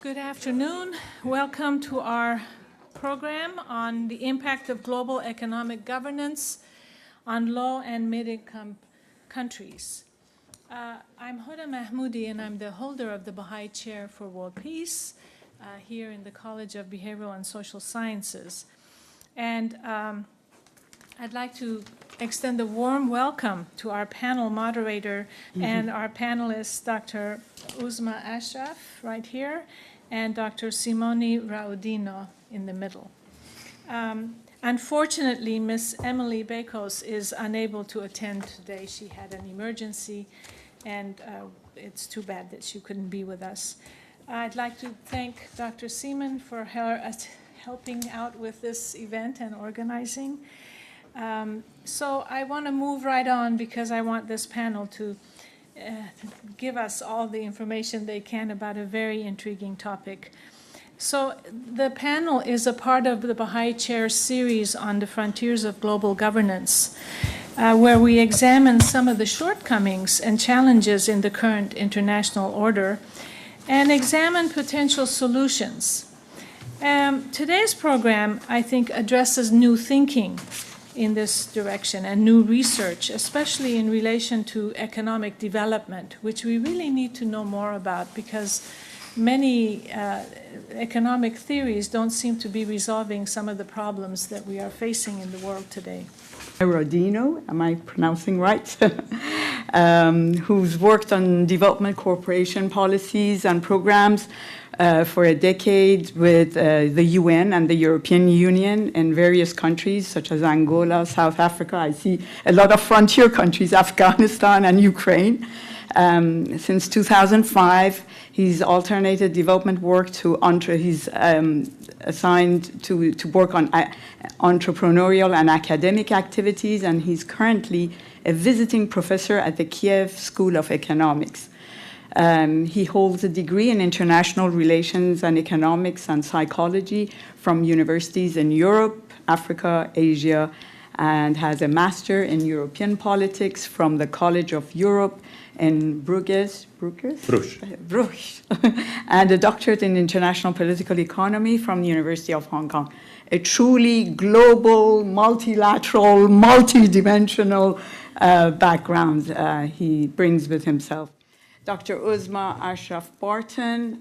Good afternoon. Welcome to our program on the impact of global economic governance on low and mid-income countries. I'm Huda Mahmoudi, and I'm the holder of the Bahá'í Chair for World Peace here in the College of Behavioral and Social Sciences. And I'd like to extend a warm welcome to our panel moderator and our panelists, Dr. Uzma Ashraf, right here, and Dr. Simone Raudino in the middle. Unfortunately, Miss Emily Bekos is unable to attend today. She had an emergency, and it's too bad that she couldn't be with us. I'd like to thank Dr. Seaman for her helping out with this event and organizing. So I want to move right on because I want this panel to give us all the information they can about a very intriguing topic. So the panel is a part of the Bahá'í Chair series on the frontiers of global governance, where we examine some of the shortcomings and challenges in the current international order and examine potential solutions. Today's program, I think, addresses new thinking in this direction and new research, especially in relation to economic development, which we really need to know more about because many economic theories don't seem to be resolving some of the problems that we are facing in the world today. Rodino, am I pronouncing right? Who's worked on development cooperation policies and programs for a decade with the UN and the European Union in various countries such as Angola, South Africa. I see a lot of frontier countries, Afghanistan and Ukraine. Since 2005, he's alternated development work to he's assigned to work on entrepreneurial and academic activities, and he's currently a visiting professor at the Kiev School of Economics. He holds a degree in international relations and economics and psychology from universities in Europe, Africa, Asia, and has a master in European politics from the College of Europe in Bruges, and a doctorate in international political economy from the University of Hong Kong. A truly global, multilateral, multidimensional background he brings with himself. Dr. Uzma Ashraf Barton,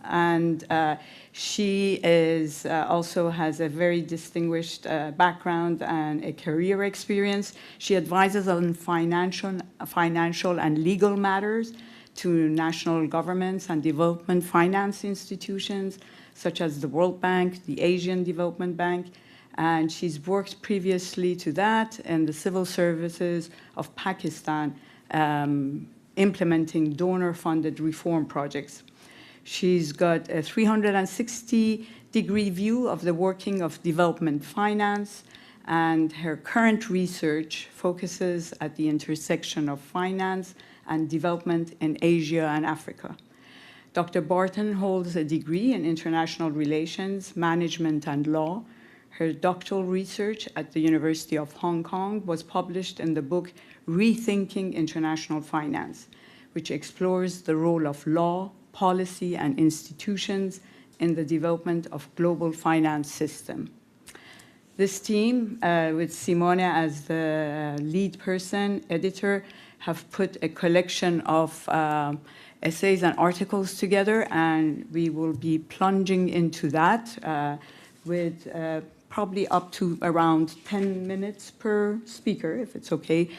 and she is also has a very distinguished background and a career experience. She advises on financial and legal matters to national governments and development finance institutions, such as the World Bank, the Asian Development Bank, and she's worked previously to that in the civil services of Pakistan, implementing donor-funded reform projects. She's got a 360-degree view of the working of development finance, and her current research focuses at the intersection of finance and development in Asia and Africa. Dr. Barton holds a degree in international relations, management, and law. Her doctoral research at the University of Hong Kong was published in the book Rethinking International Finance, which explores the role of law, policy, and institutions in the development of global finance system. This team, with Simone as the lead person, editor, have put a collection of essays and articles together, and we will be plunging into that with probably up to around 10 minutes per speaker, if it's okay.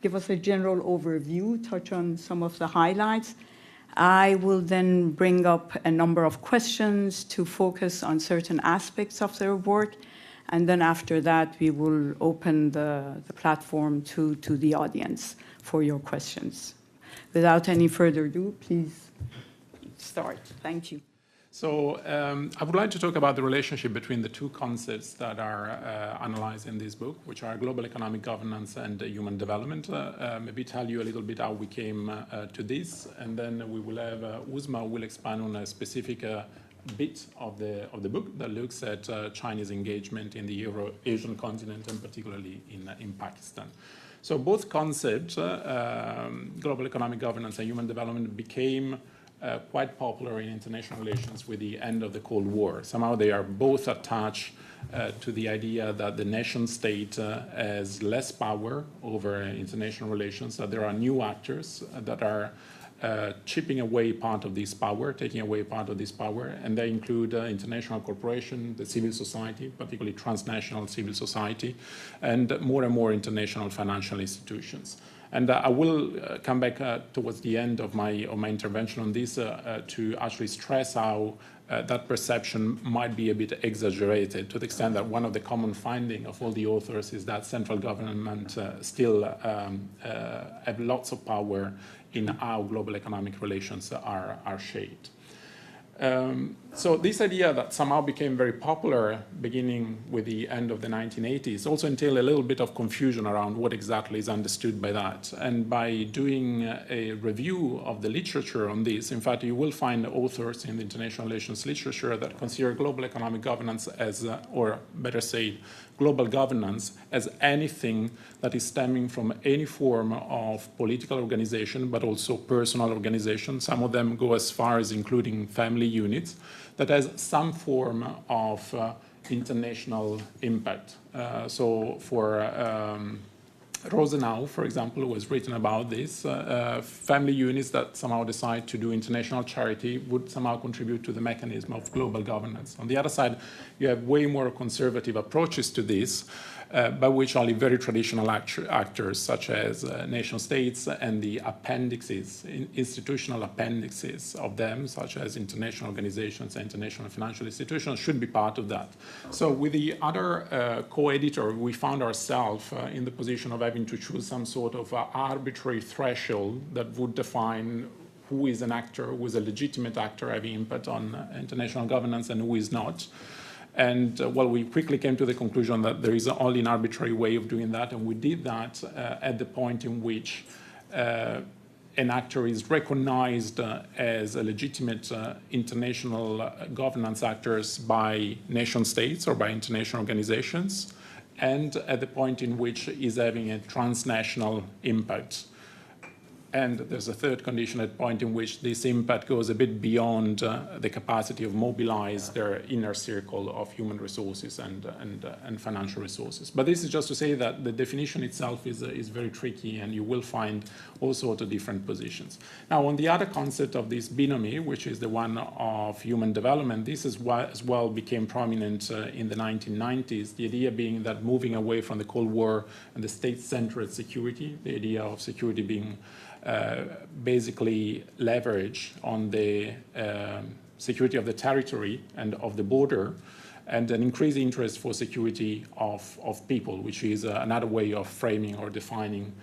Give us a general overview, touch on some of the highlights. I will then bring up a number of questions to focus on certain aspects of their work, and then after that we will open the platform to the audience for your questions. Without any further ado, please start. Thank you. So I would like to talk about the relationship between the two concepts that are analyzed in this book, which are global economic governance and human development. Maybe tell you a little bit how we came to this, and then we will have Uzma will expand on a specific bit of the book that looks at Chinese engagement in the Euro-Asian continent, and particularly in Pakistan. So both concepts, global economic governance and human development, became quite popular in international relations with the end of the Cold War. Somehow they are both attached to the idea that the nation state has less power over international relations, that there are new actors that are chipping away part of this power, taking away part of this power, and they include international corporation, the civil society, particularly transnational civil society, and more international financial institutions. And I will come back towards the end of my intervention on this to actually stress how that perception might be a bit exaggerated, to the extent that one of the common findings of all the authors is that central government still have lots of power in how global economic relations are shaped. So this idea that somehow became very popular beginning with the end of the 1980s also entailed a little bit of confusion around what exactly is understood by that. And by doing a review of the literature on this, in fact, you will find authors in the international relations literature that consider global economic governance as, or better say, global governance as anything that is stemming from any form of political organization, but also personal organization. Some of them go as far as including family units, that has some form of international impact. So for Rosenau, for example, who has written about this, family units that somehow decide to do international charity would somehow contribute to the mechanism of global governance. On the other side, you have way more conservative approaches to this, by which only very traditional actors, such as nation states and the appendixes, institutional appendixes of them, such as international organizations and international financial institutions, should be part of that. So with the other co-editor, we found ourselves in the position of having to choose some sort of arbitrary threshold that would define who is an actor, who is a legitimate actor having impact on international governance and who is not. And well, we quickly came to the conclusion that there is only an arbitrary way of doing that, and we did that at the point in which an actor is recognized as a legitimate international governance actors by nation states or by international organizations, and at the point in which is having a transnational impact. And there's a third condition at the point in which this impact goes a bit beyond the capacity of mobilize their inner circle of human resources and financial resources. But this is just to say that the definition itself is very tricky, and you will find all sorts of different positions. Now, on the other concept of this binomy, which is the one of human development, this is what as well became prominent in the 1990s, the idea being that moving away from the Cold War and the state-centered security, the idea of security being basically leverage on the security of the territory and of the border, and an increased interest for security of people, which is another way of framing or defining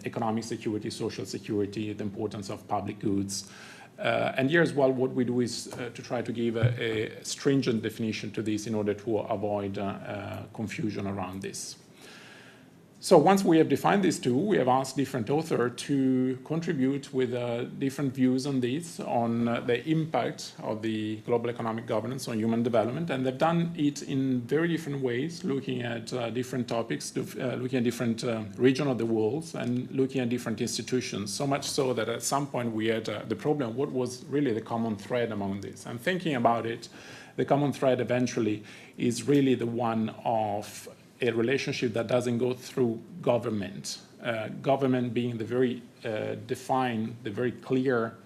economic security, social security, the importance of public goods. And here as well, what we do is to try to give a stringent definition to this in order to avoid confusion around this. So once we have defined these two, we have asked different authors to contribute with different views on this, on the impact of the global economic governance on human development. And they've done it in very different ways, looking at different topics, looking at different regions of the world, and looking at different institutions. So much so that at some point we had the problem, what was really the common thread among this? And thinking about it, the common thread eventually is really the one of a relationship that doesn't go through government. Government being the very defined, the very clear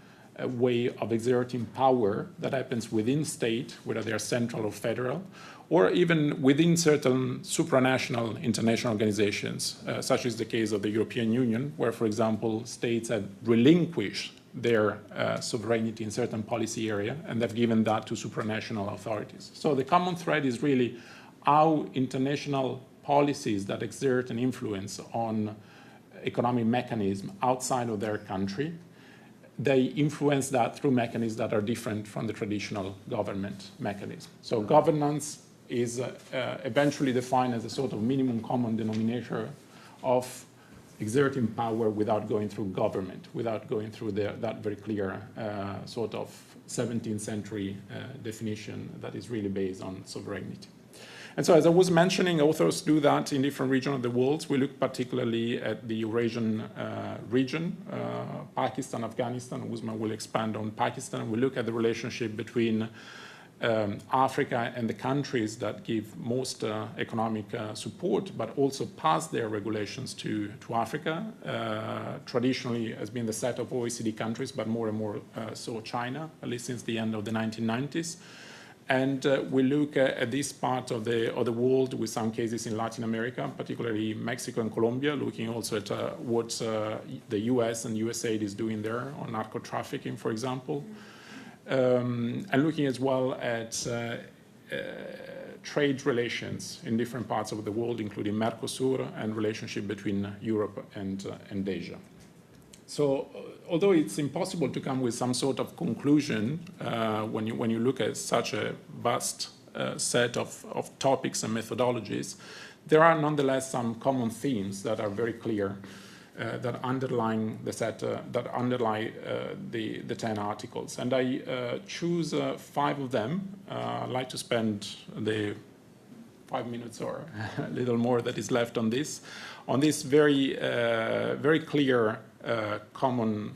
way of exerting power that happens within state, whether they are central or federal, or even within certain supranational international organizations, such as the case of the European Union, where, for example, states have relinquished their sovereignty in certain policy area, and they've given that to supranational authorities. So the common thread is really how international policies that exert an influence on economic mechanisms outside of their country, they influence that through mechanisms that are different from the traditional government mechanism. So governance is eventually defined as a sort of minimum common denominator of exerting power without going through government, without going through that very clear sort of 17th century definition that is really based on sovereignty. And so, as I was mentioning, authors do that in different regions of the world. We look particularly at the Eurasian region, Pakistan, Afghanistan. Uzma will expand on Pakistan. We look at the relationship between Africa and the countries that give most economic support, but also pass their regulations to Africa. Traditionally has been the set of OECD countries, but more and more so China, at least since the end of the 1990s. And we look at this part of the world with some cases in Latin America, particularly Mexico and Colombia, looking also at what the US and USAID is doing there on narco trafficking, for example. And looking as well at trade relations in different parts of the world, including Mercosur and relationship between Europe and Asia. So, although it's impossible to come with some sort of conclusion when you look at such a vast set of topics and methodologies, there are nonetheless some common themes that are very clear that underlie the 10 articles. And I choose 5 of them. I'd like to spend the 5 minutes or a little more that is left on this very clear common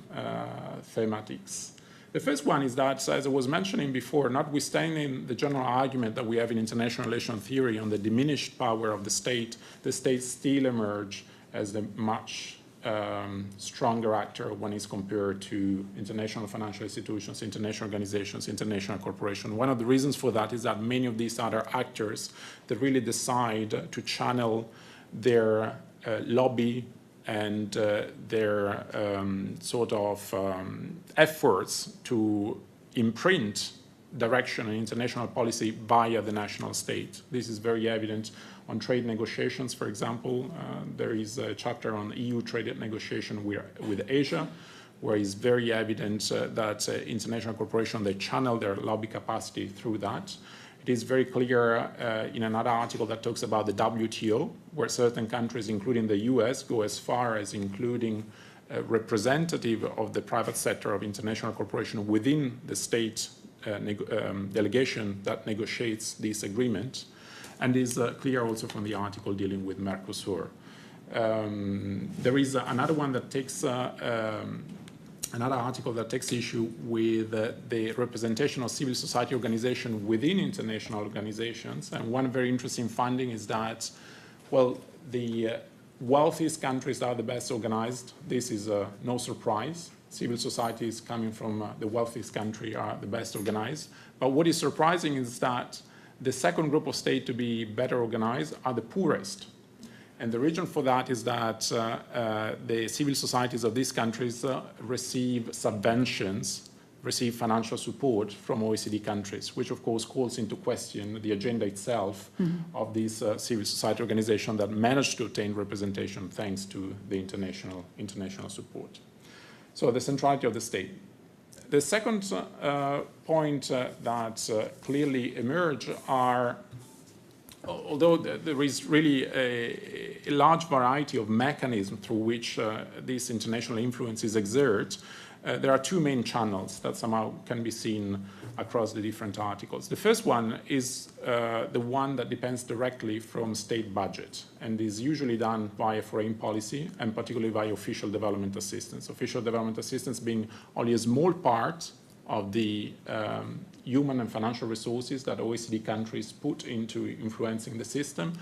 thematics. The first one is that, as I was mentioning before, notwithstanding the general argument that we have in international relations theory on the diminished power of the state still emerge as the much stronger actor when it's compared to international financial institutions, international organizations, international corporations. One of the reasons for that is that many of these other actors that really decide to channel their lobby and their efforts to imprint direction and international policy via the national state. This is very evident on trade negotiations, for example. There is a chapter on EU trade negotiation with Asia, where it's very evident that international corporations, they channel their lobby capacity through that. It is very clear in another article that talks about the WTO, where certain countries, including the US, go as far as including a representative of the private sector of international corporation within the state delegation that negotiates this agreement, and is clear also from the article dealing with Mercosur. There is another one that takes another article that takes issue with the representation of civil society organization within international organizations. And one very interesting finding is that, well, the wealthiest countries are the best organized. This is no surprise. Civil societies coming from the wealthiest country are the best organized. But what is surprising is that the second group of states to be better organized are the poorest. And the reason for that is that the civil societies of these countries receive subventions, receive financial support from OECD countries, which of course calls into question the agenda itself of these civil society organizations that managed to obtain representation thanks to the international support. So the centrality of the state. The second point that clearly emerge are, although there is really a large variety of mechanisms through which these international influences exert, there are 2 main channels that somehow can be seen across the different articles. The first one is the one that depends directly from state budget and is usually done via foreign policy and particularly via official development assistance. Official development assistance being only a small part of the human and financial resources that OECD countries put into influencing the system,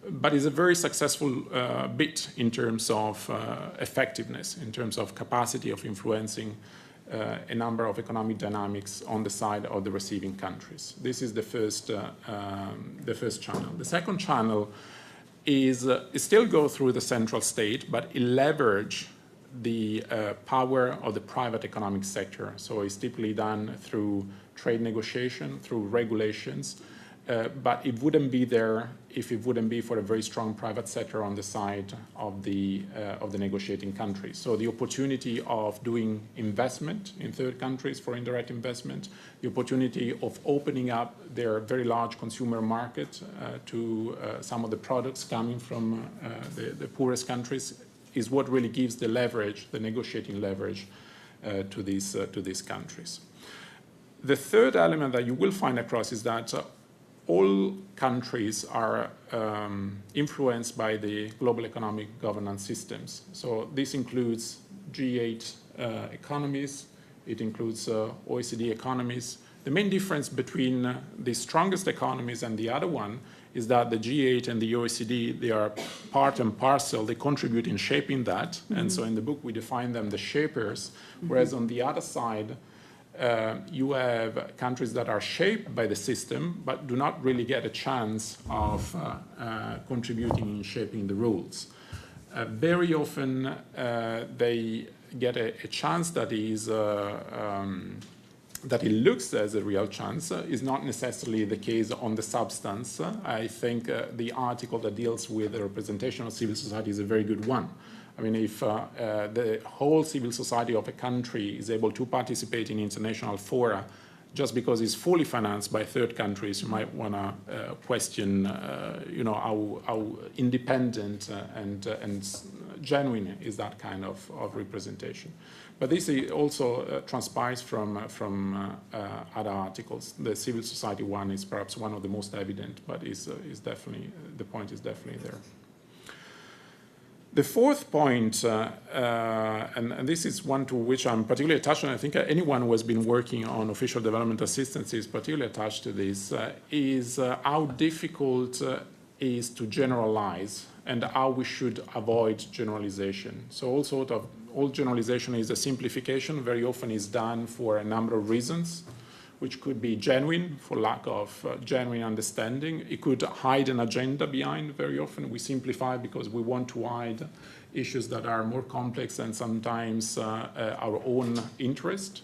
but is a very successful bit in terms of effectiveness, in terms of capacity of influencing a number of economic dynamics on the side of the receiving countries. This is the first channel. The second channel is still go through the central state, but it leverage the power of the private economic sector. So it's typically done through trade negotiation, through regulations, but it wouldn't be there if it wouldn't be for a very strong private sector on the side of the negotiating countries. So the opportunity of doing investment in third countries for indirect investment, the opportunity of opening up their very large consumer market to some of the products coming from the poorest countries is what really gives the leverage, the negotiating leverage to these countries. The third element that you will find across is that all countries are influenced by the global economic governance systems. So this includes G8 economies, it includes OECD economies. The main difference between the strongest economies and the other one is that the G8 and the OECD, they are part and parcel, they contribute in shaping that. And so in the book we define them the shapers, whereas on the other side, you have countries that are shaped by the system but do not really get a chance of contributing in shaping the rules. Very often they get a chance that is that it looks as a real chance is not necessarily the case on the substance. I think the article that deals with the representation of civil society is a very good one. I mean, if the whole civil society of a country is able to participate in international fora just because it's fully financed by third countries, you might want to question, how independent and genuine is that kind of representation. But this also transpires from other articles. The civil society one is perhaps one of the most evident, but is definitely, the point is definitely there. The fourth point, and this is one to which I'm particularly attached, and I think anyone who has been working on official development assistance is particularly attached to this, is how difficult is to generalize and how we should avoid generalization. So all generalization is a simplification, very often is done for a number of reasons, which could be genuine, for lack of genuine understanding. It could hide an agenda behind. Very often we simplify because we want to hide issues that are more complex and sometimes our own interest.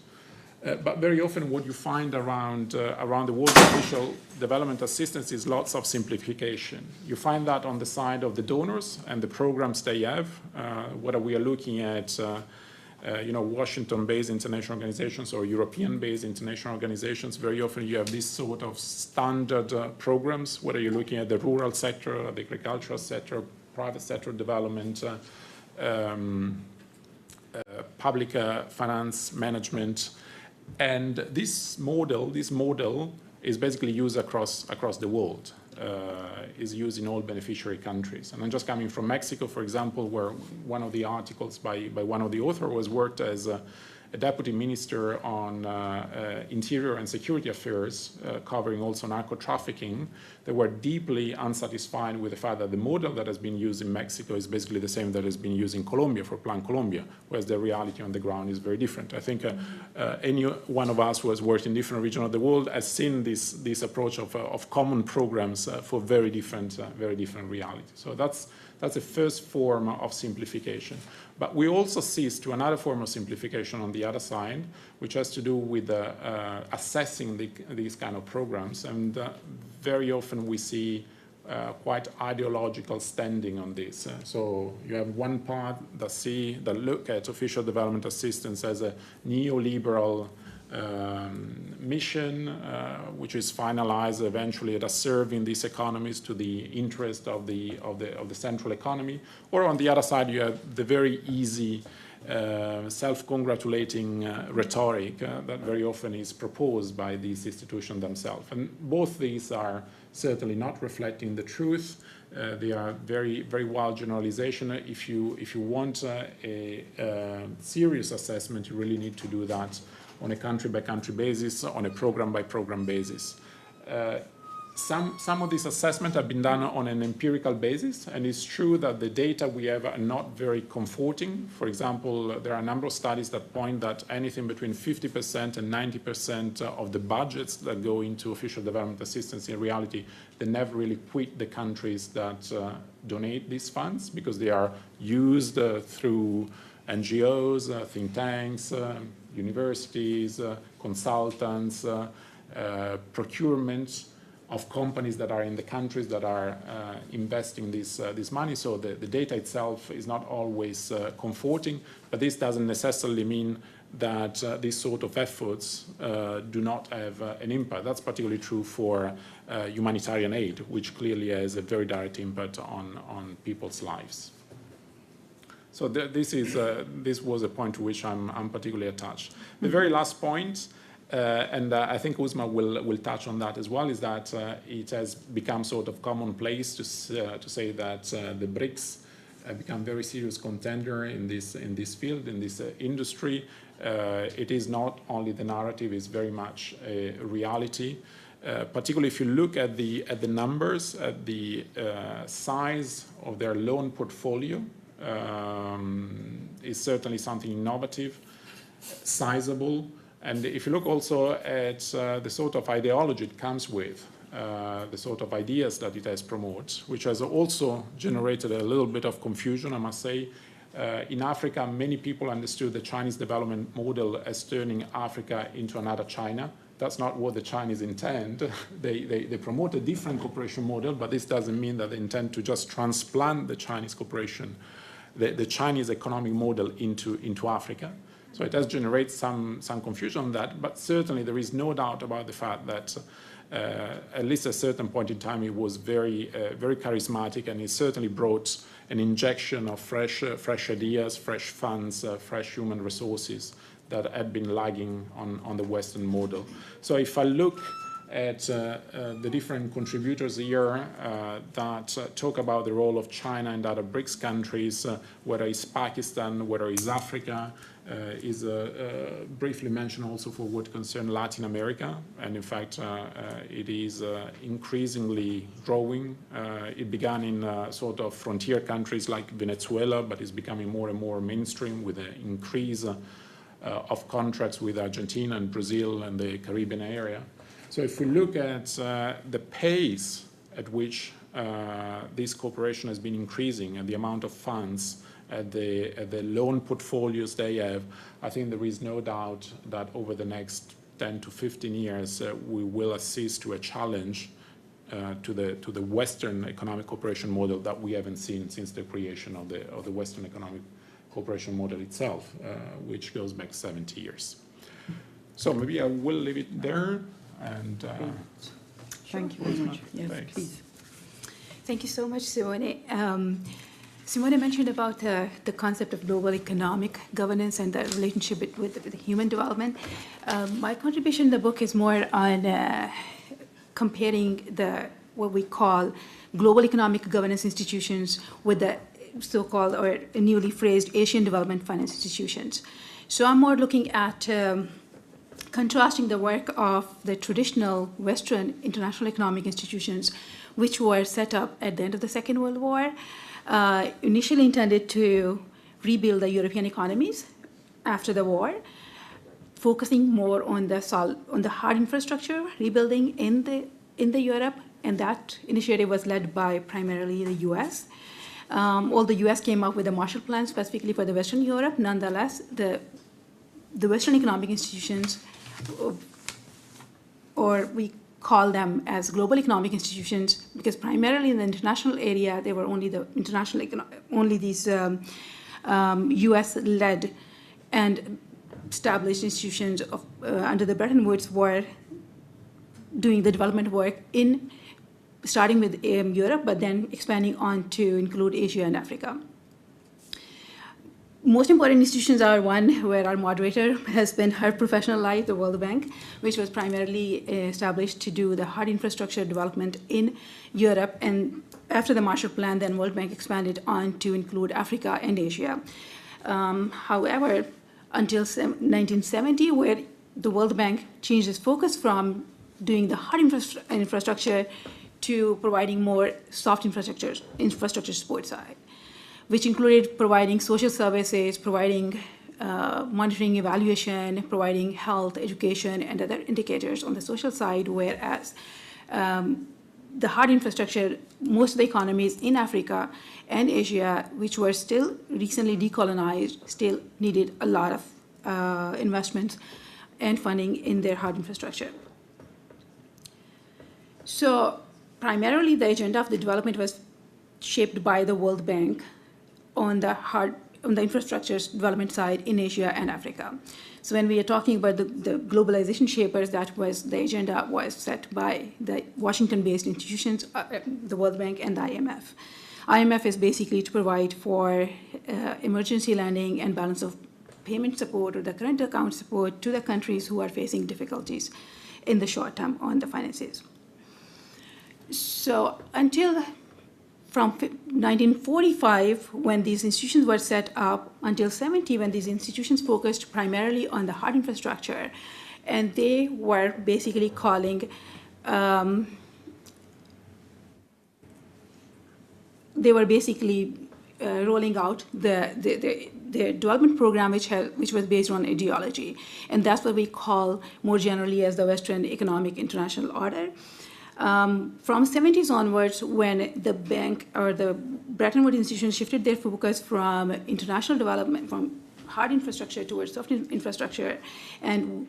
But very often what you find around the world of official development assistance is lots of simplification. You find that on the side of the donors and the programs they have, whether we are looking at Washington-based international organizations or European-based international organizations. Very often you have this sort of standard programs, whether you're looking at the rural sector, the agricultural sector, private sector development, public finance management. And this model is basically used across the world, is used in all beneficiary countries. And I'm just coming from Mexico, for example, where one of the articles by one of the authors was worked as a deputy minister on interior and security affairs, covering also narco trafficking. They were deeply unsatisfied with the fact that the model that has been used in Mexico is basically the same that has been used in Colombia for Plan Colombia, whereas the reality on the ground is very different. I think any one of us who has worked in different regions of the world has seen this approach of common programs for very different realities. So that's the first form of simplification. But we also cease to another form of simplification on the other side, which has to do with assessing these kind of programs. And very often we see quite ideological standing on this. So you have one part that look at official development assistance as a neoliberal mission, which is finalized eventually at serving these economies to the interest of the central economy. Or on the other side, you have the very easy self-congratulating rhetoric that very often is proposed by these institutions themselves. And both these are certainly not reflecting the truth. They are very, very wild generalization. If you want a serious assessment, you really need to do that on a country-by-country basis, on a program-by-program basis. Some of these assessments have been done on an empirical basis, and it's true that the data we have are not very comforting. For example, there are a number of studies that point that anything between 50% and 90% of the budgets that go into official development assistance, in reality, they never really quit the countries that donate these funds because they are used through NGOs, think tanks, universities, consultants, procurement of companies that are in the countries that are investing this money. So the data itself is not always comforting, but this doesn't necessarily mean that these sort of efforts do not have an impact. That's particularly true for humanitarian aid, which clearly has a very direct impact on people's lives. So this was a point to which I'm particularly attached. The very last point And I think Uzma will touch on that as well, is that it has become sort of commonplace to say that the BRICS become very serious contender in this field, in this industry. It is not only the narrative, it's very much a reality. Particularly if you look at the numbers, at the size of their loan portfolio, is certainly something innovative, sizable. And if you look also at the sort of ideology it comes with, the sort of ideas that it has promoted, which has also generated a little bit of confusion, I must say. In Africa, many people understood the Chinese development model as turning Africa into another China. That's not what the Chinese intend. They promote a different cooperation model, but this doesn't mean that they intend to just transplant the Chinese cooperation, the Chinese economic model into Africa. So it does generate some confusion on that, but certainly there is no doubt about the fact that at least at a certain point in time it was very charismatic, and it certainly brought an injection of fresh ideas, fresh funds, fresh human resources that had been lagging on the Western model. So if I look at the different contributors here that talk about the role of China and other BRICS countries, whether it's Pakistan, whether it's Africa, is briefly mentioned also for what concerns Latin America. And in fact, it is increasingly growing. It began in sort of frontier countries like Venezuela, but is becoming more and more mainstream with the increase of contracts with Argentina and Brazil and the Caribbean area. So if we look at the pace at which this cooperation has been increasing and the amount of funds at the loan portfolios they have, I think there is no doubt that over the next 10 to 15 years we will assist to a challenge to the Western economic cooperation model that we haven't seen since the creation of the Western economic cooperation model itself, which goes back 70 years. So maybe I will leave it there. And thank you very much. Yes, thanks. please. Thank you so much, Simone. Simone mentioned about the concept of global economic governance and the relationship with human development. My contribution in the book is more on comparing what we call global economic governance institutions with the so-called or newly phrased Asian development finance institutions. So I'm more looking at contrasting the work of the traditional Western international economic institutions, which were set up at the end of the Second World War, initially intended to rebuild the European economies after the war, focusing more on the hard infrastructure rebuilding in the Europe, and that initiative was led by primarily the U.S. Although the U.S. came up with a Marshall Plan specifically for the Western Europe, nonetheless, the Western economic institutions, or we call them as global economic institutions, because primarily in the international area, they were only these U.S.-led and established institutions under the Bretton Woods were doing the development work starting with Europe, but then expanding on to include Asia and Africa. Most important institutions are one where our moderator has spent her professional life, the World Bank, which was primarily established to do the hard infrastructure development in Europe. And after the Marshall Plan, then World Bank expanded on to include Africa and Asia. However, until 1970, where the World Bank changed its focus from doing the hard infrastructure to providing more soft infrastructure support side, which included providing social services, providing monitoring, evaluation, providing health, education, and other indicators on the social side, whereas the hard infrastructure, most of the economies in Africa and Asia, which were still recently decolonized, still needed a lot of investments and funding in their hard infrastructure. So primarily the agenda of the development was shaped by the World Bank on the infrastructure development side in Asia and Africa. So when we are talking about the globalization shapers, the agenda was set by the Washington-based institutions, the World Bank and the IMF. IMF is basically to provide for emergency lending and balance of payment support or the current account support to the countries who are facing difficulties in the short term on the finances. So until from 1945, when these institutions were set up, until 70, when these institutions focused primarily on the hard infrastructure, and they were basically calling, rolling out the development program, which was based on ideology, and that's what we call more generally as the Western Economic International Order. From 70s onwards, when the bank or the Bretton Woods institutions shifted their focus from international development, from hard infrastructure towards soft infrastructure, and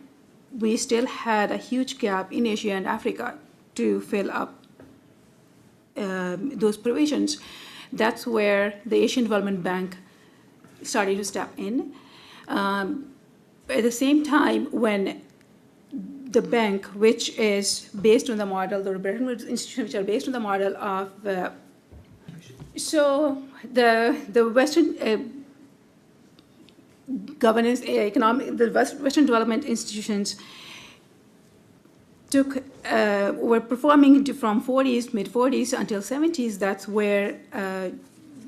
we still had a huge gap in Asia and Africa to fill up those provisions. That's where the Asian Development Bank started to step in. At the same time, when the bank, which is based on the model, the Bretton Woods institutions, which are based on the model of, so the Western governance, the Western development institutions were performing from mid-40s until 70s. That's where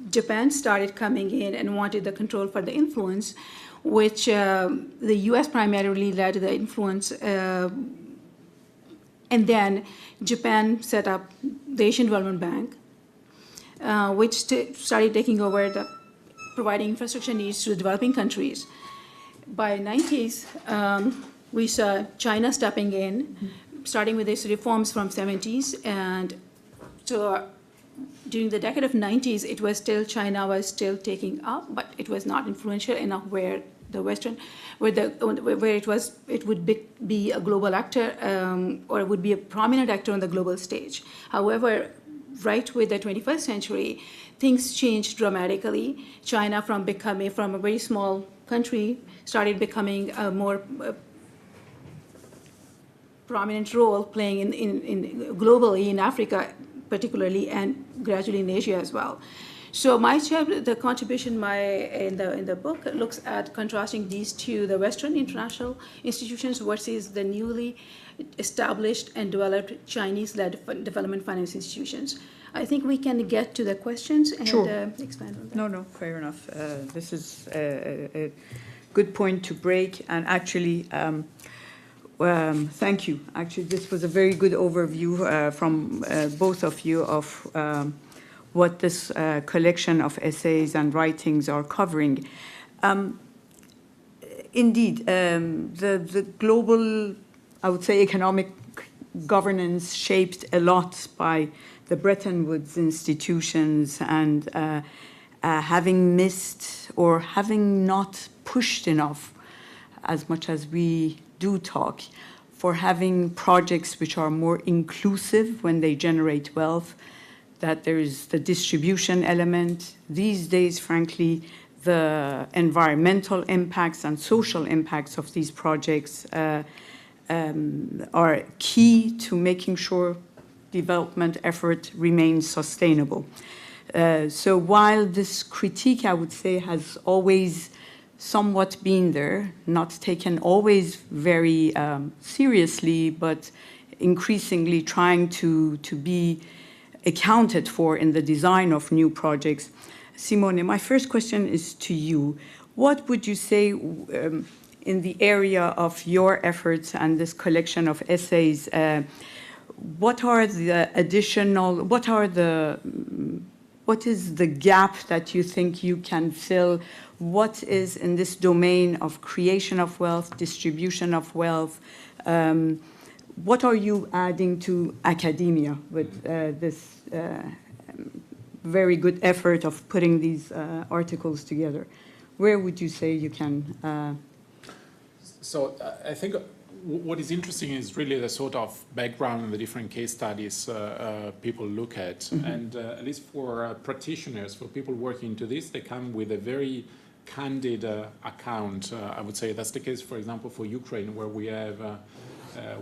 Japan started coming in and wanted the control for the influence, which the US primarily led the influence. And then Japan set up the Asian Development Bank, which started taking over providing infrastructure needs to the developing countries. By 90s, we saw China stepping in, starting with these reforms from 70s. And so during the decade of 90s, China was still taking up, but it was not influential enough where it would be a global actor, or it would be a prominent actor on the global stage. However, right with the 21st century, things changed dramatically. China, from a very small country, started becoming a more prominent role, playing in globally in Africa particularly, and gradually in Asia as well. So my chapter, the contribution in the book, looks at contrasting these two, the Western international institutions versus the newly established and developed Chinese-led development finance institutions. I think we can get to the questions and expand on that. No, fair enough. This is a good point to break, and actually, thank you. Actually, this was a very good overview from both of you of what this collection of essays and writings are covering. Indeed, the global, I would say, economic governance shaped a lot by the Bretton Woods institutions, and having missed or having not pushed enough, as much as we do talk, for having projects which are more inclusive when they generate wealth, that there is the distribution element. These days, frankly, the environmental impacts and social impacts of these projects are key to making sure development effort remains sustainable. So while this critique, I would say, has always somewhat been there, not taken always very seriously, but increasingly trying to be accounted for in the design of new projects. Simone, my first question is to you. What would you say in the area of your efforts and this collection of essays, what is the gap that you think you can fill? What is in this domain of creation of wealth, distribution of wealth? What are you adding to academia with this very good effort of putting these articles together? Where would you say you can? So I think what is interesting is really the sort of background and the different case studies people look at. Mm-hmm. And at least for practitioners, for people working into this, they come with a very candid account. I would say that's the case, for example, for Ukraine, where we have,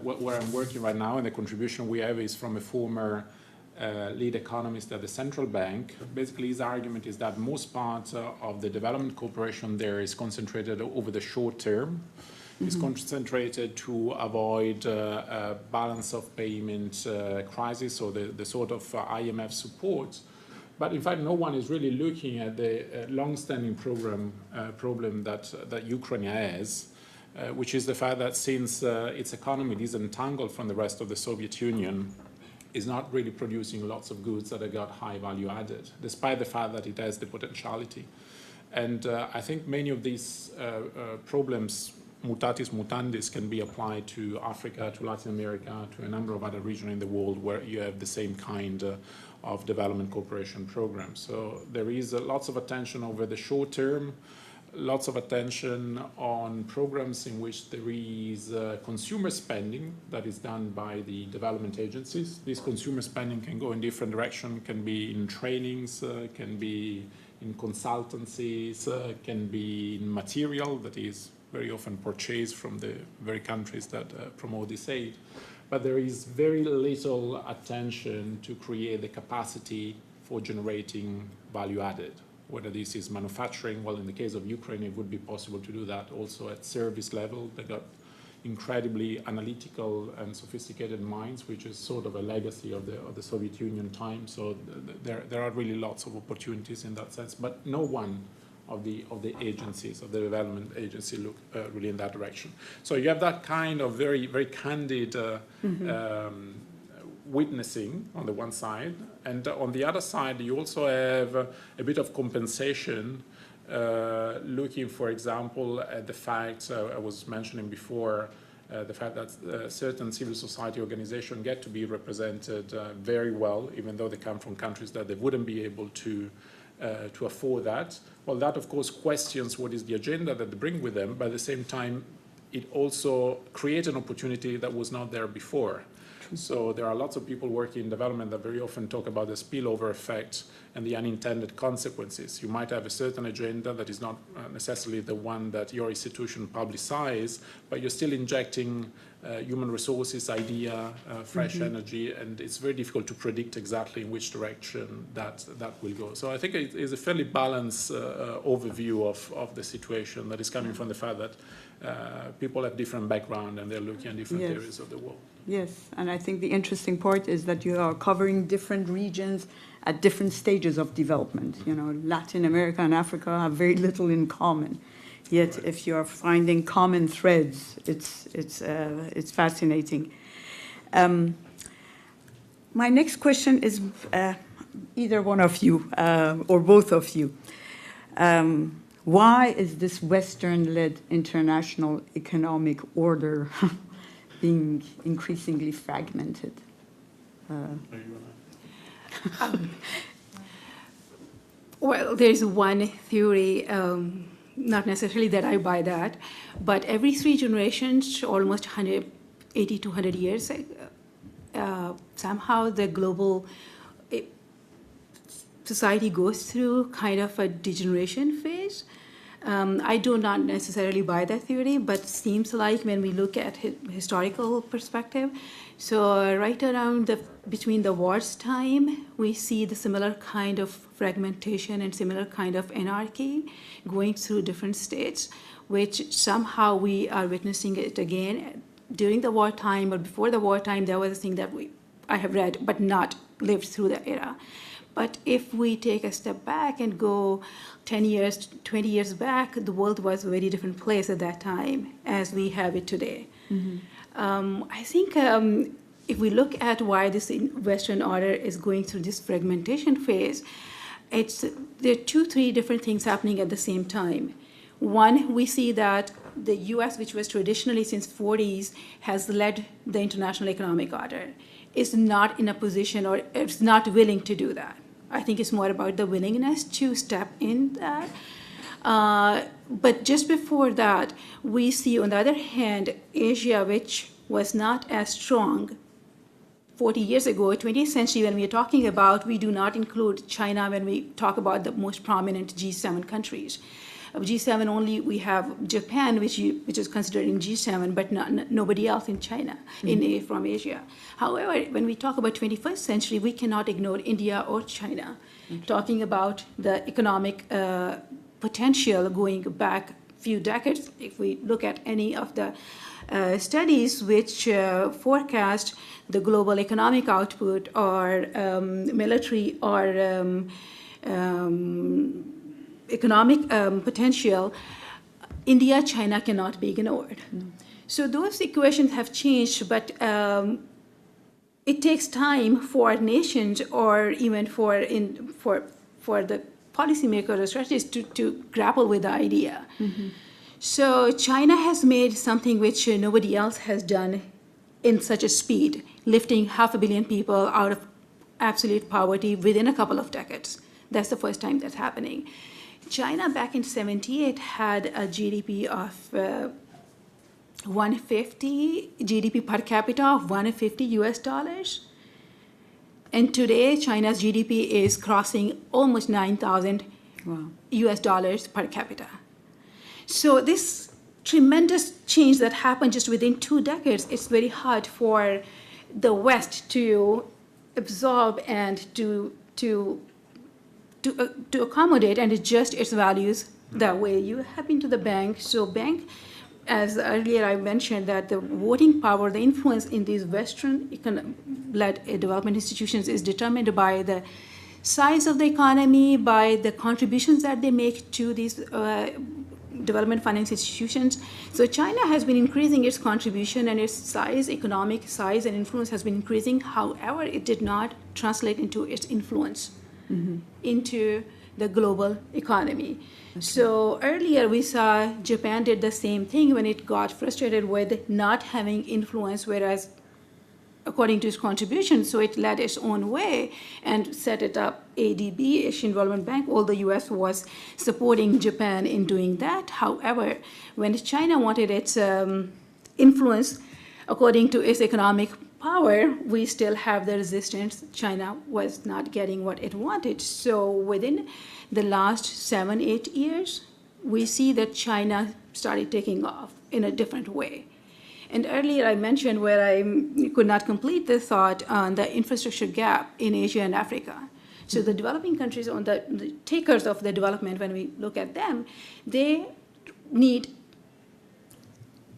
where I'm working right now, and the contribution we have is from a former lead economist at the central bank. Basically, his argument is that most parts of the development cooperation there is concentrated over the short term. It's concentrated to avoid a balance of payment crisis or the sort of IMF support. But in fact, no one is really looking at the long-standing problem that Ukraine has, which is the fact that since its economy is entangled from the rest of the Soviet Union, is not really producing lots of goods that have got high value added, despite the fact that it has the potentiality. And I think many of these problems, mutatis mutandis, can be applied to Africa, to Latin America, to a number of other regions in the world where you have the same kind of development cooperation programs. So there is lots of attention over the short term, lots of attention on programs in which there is consumer spending that is done by the development agencies. This consumer spending can go in different directions, can be in trainings, can be in consultancies, can be in material that is very often purchased from the very countries that promote this aid. But there is very little attention to create the capacity for generating value added, whether this is manufacturing. Well, in the case of Ukraine, it would be possible to do that also at service level. They got incredibly analytical and sophisticated minds, which is sort of a legacy of the Soviet Union time. So there are really lots of opportunities in that sense, but no one of the agencies, of the development agency, look really in that direction. So you have that kind of very, very candid witnessing on the one side, and on the other side you also have a bit of compensation, looking, for example, at the fact I was mentioning before, the fact that certain civil society organizations get to be represented very well, even though they come from countries that they wouldn't be able to afford that. Well, that of course questions what is the agenda that they bring with them, but at the same time it also creates an opportunity that was not there before. So there are lots of people working in development that very often talk about the spillover effect and the unintended consequences. You might have a certain agenda that is not necessarily the one that your institution publicizes, but you're still injecting human resources, idea, fresh energy, and it's very difficult to predict exactly in which direction that will go. So I think it is a fairly balanced overview of the situation that is coming from the fact that people have different background and they're looking at different areas of the world. Yes, and I think the interesting part is that you are covering different regions at different stages of development. You know, Latin America and Africa have very little in common. Yet, if you are finding common threads, it's fascinating. My next question is either one of you or both of you. Why is this Western-led international economic order being increasingly fragmented? Well, there's one theory, not necessarily that I buy that, but every 3 generations, almost 180 to 100 years, somehow the global society goes through kind of a degeneration phase. I do not necessarily buy that theory, but seems like when we look at historical perspective, so right around between the wars time, we see the similar kind of fragmentation and similar kind of anarchy going through different states, which somehow we are witnessing it again during the wartime or before the wartime. There was a thing that I have read but not lived through the era. But if we take a step back and go 10 years, 20 years back, the world was a very different place at that time as we have it today. I think if we look at why this Western order is going through this fragmentation phase, there are 2-3 different things happening at the same time. One, we see that the US, which was traditionally since 40s, has led the international economic order, is not in a position or is not willing to do that. I think it's more about the willingness to step in that. But just before that, we see, on the other hand, Asia, which was not as strong 40 years ago, 20th century, when we are talking about, we do not include China when we talk about the most prominent G7 countries. Of G7 only, we have Japan, which is considered in G7, but nobody else in China, from Asia. However, when we talk about 21st century, we cannot ignore India or China. Talking about the economic potential going back few decades, if we look at any of the studies which forecast the global economic output or military or economic potential, India, China cannot be ignored. So those equations have changed, but it takes time for nations or even for the policymakers or strategists to grapple with the idea. So China has made something which nobody else has done in such a speed, lifting 500 million people out of absolute poverty within a couple of decades. That's the first time that's happening. China back in 78 had a GDP of 150, GDP per capita of 150 US dollars. And today, China's GDP is crossing almost 9,000 US dollars per capita. So this tremendous change that happened just within 2 decades, it's very hard for the West to absorb and to accommodate and adjust its values that way. You have been to the bank, so bank, as earlier I mentioned, that the voting power, the influence in these Western-led development institutions is determined by the size of the economy, by the contributions that they make to these development finance institutions. So China has been increasing its contribution and its size, economic size and influence has been increasing. However, it did not translate into its influence into the global economy. So earlier we saw Japan did the same thing when it got frustrated with not having influence, whereas according to its contribution, so it led its own way and set it up ADB, Asian Development Bank, although the US was supporting Japan in doing that. However, when China wanted its influence according to its economic power, we still have the resistance. China was not getting what it wanted. So within the last 7-8 years, we see that China started taking off in a different way. And earlier I mentioned where I could not complete the thought on the infrastructure gap in Asia and Africa. So the developing countries, on the takers of the development, when we look at them, they need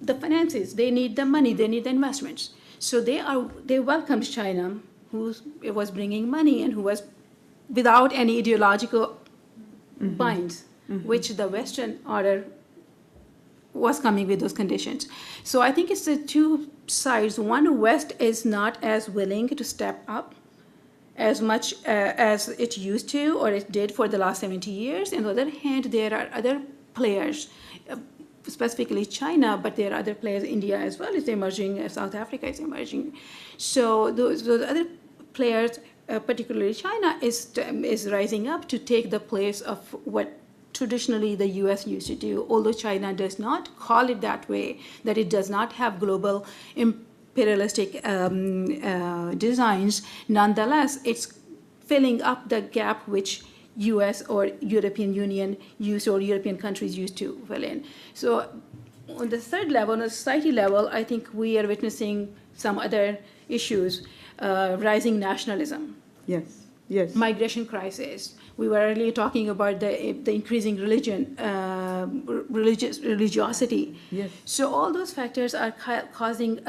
the finances, they need the money, they need the investments. So they welcomed China, who was bringing money and who was without any ideological binds, which the Western order was coming with those conditions. So I think it's the two sides. One, West is not as willing to step up as much as it used to or it did for the last 70 years. On the other hand, there are other players, specifically China, but there are other players. India as well is emerging, South Africa is emerging. So those other players, particularly China, is rising up to take the place of what traditionally the US used to do, although China does not call it that way, that it does not have global imperialistic designs. Nonetheless, it's filling up the gap which US or European Union used or European countries used to fill in. So on the third level, on the society level, I think we are witnessing some other issues, rising nationalism. Yes, yes. Migration crisis. We were earlier talking about the increasing religiosity. Yes. So all those factors are causing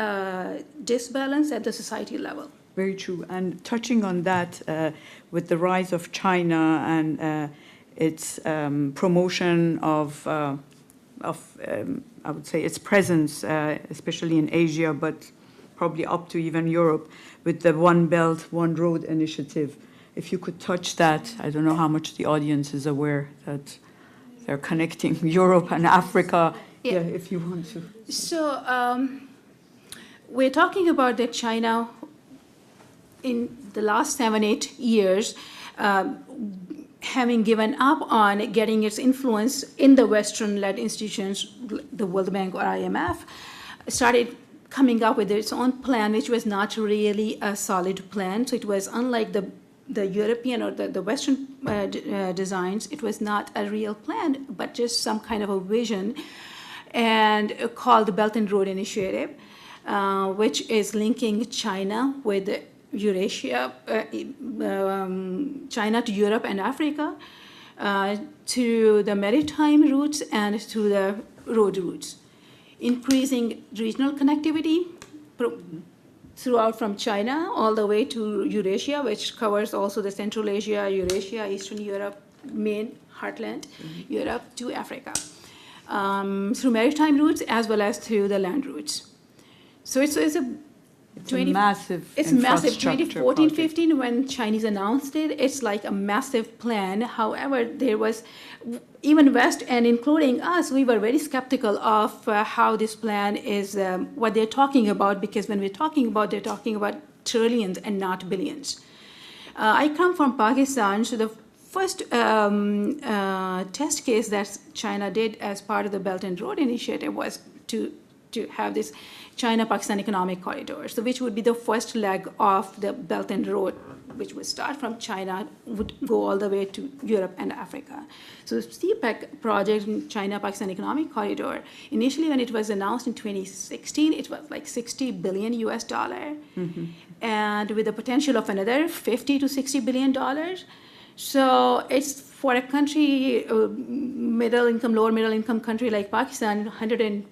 disbalance at the society level. Very true. And touching on that, with the rise of China and its promotion of I would say its presence, especially in Asia, but probably up to even Europe, with the One Belt, One Road initiative. If you could touch that, I don't know how much the audience is aware that they're connecting Europe and Africa. Yeah, if you want to. So we're talking about that China in the last 7-8 years, having given up on getting its influence in the Western-led institutions, the World Bank or IMF, started coming up with its own plan, which was not really a solid plan. So it was unlike the the European or the Western designs, it was not a real plan, but just some kind of a vision, and called the Belt and Road Initiative, which is linking China with Eurasia, China to Europe and Africa, to the maritime routes and to the road routes, increasing regional connectivity throughout from China all the way to Eurasia, which covers also the Central Asia, Eurasia, Eastern Europe, main heartland, Europe to Africa, through maritime routes as well as through the land routes. So it's a massive It's massive. infrastructure 2014, project. 15, when Chinese announced it, it's like a massive plan. However, there was, even West and including us, we were very skeptical of how this plan is, what they're talking about, because when we're talking about, they're talking about trillions and not billions. I come from Pakistan, so the first test case that China did as part of the Belt and Road Initiative was to have this China-Pakistan economic corridor, so which would be the first leg of the Belt and Road, which would start from China, would go all the way to Europe and Africa. So the CPEC project, China-Pakistan economic corridor, initially when it was announced in 2016, it was like $60 billion US, and with the potential of another $50 to $60 billion. So it's for a country, middle income, lower middle income country like Pakistan, $120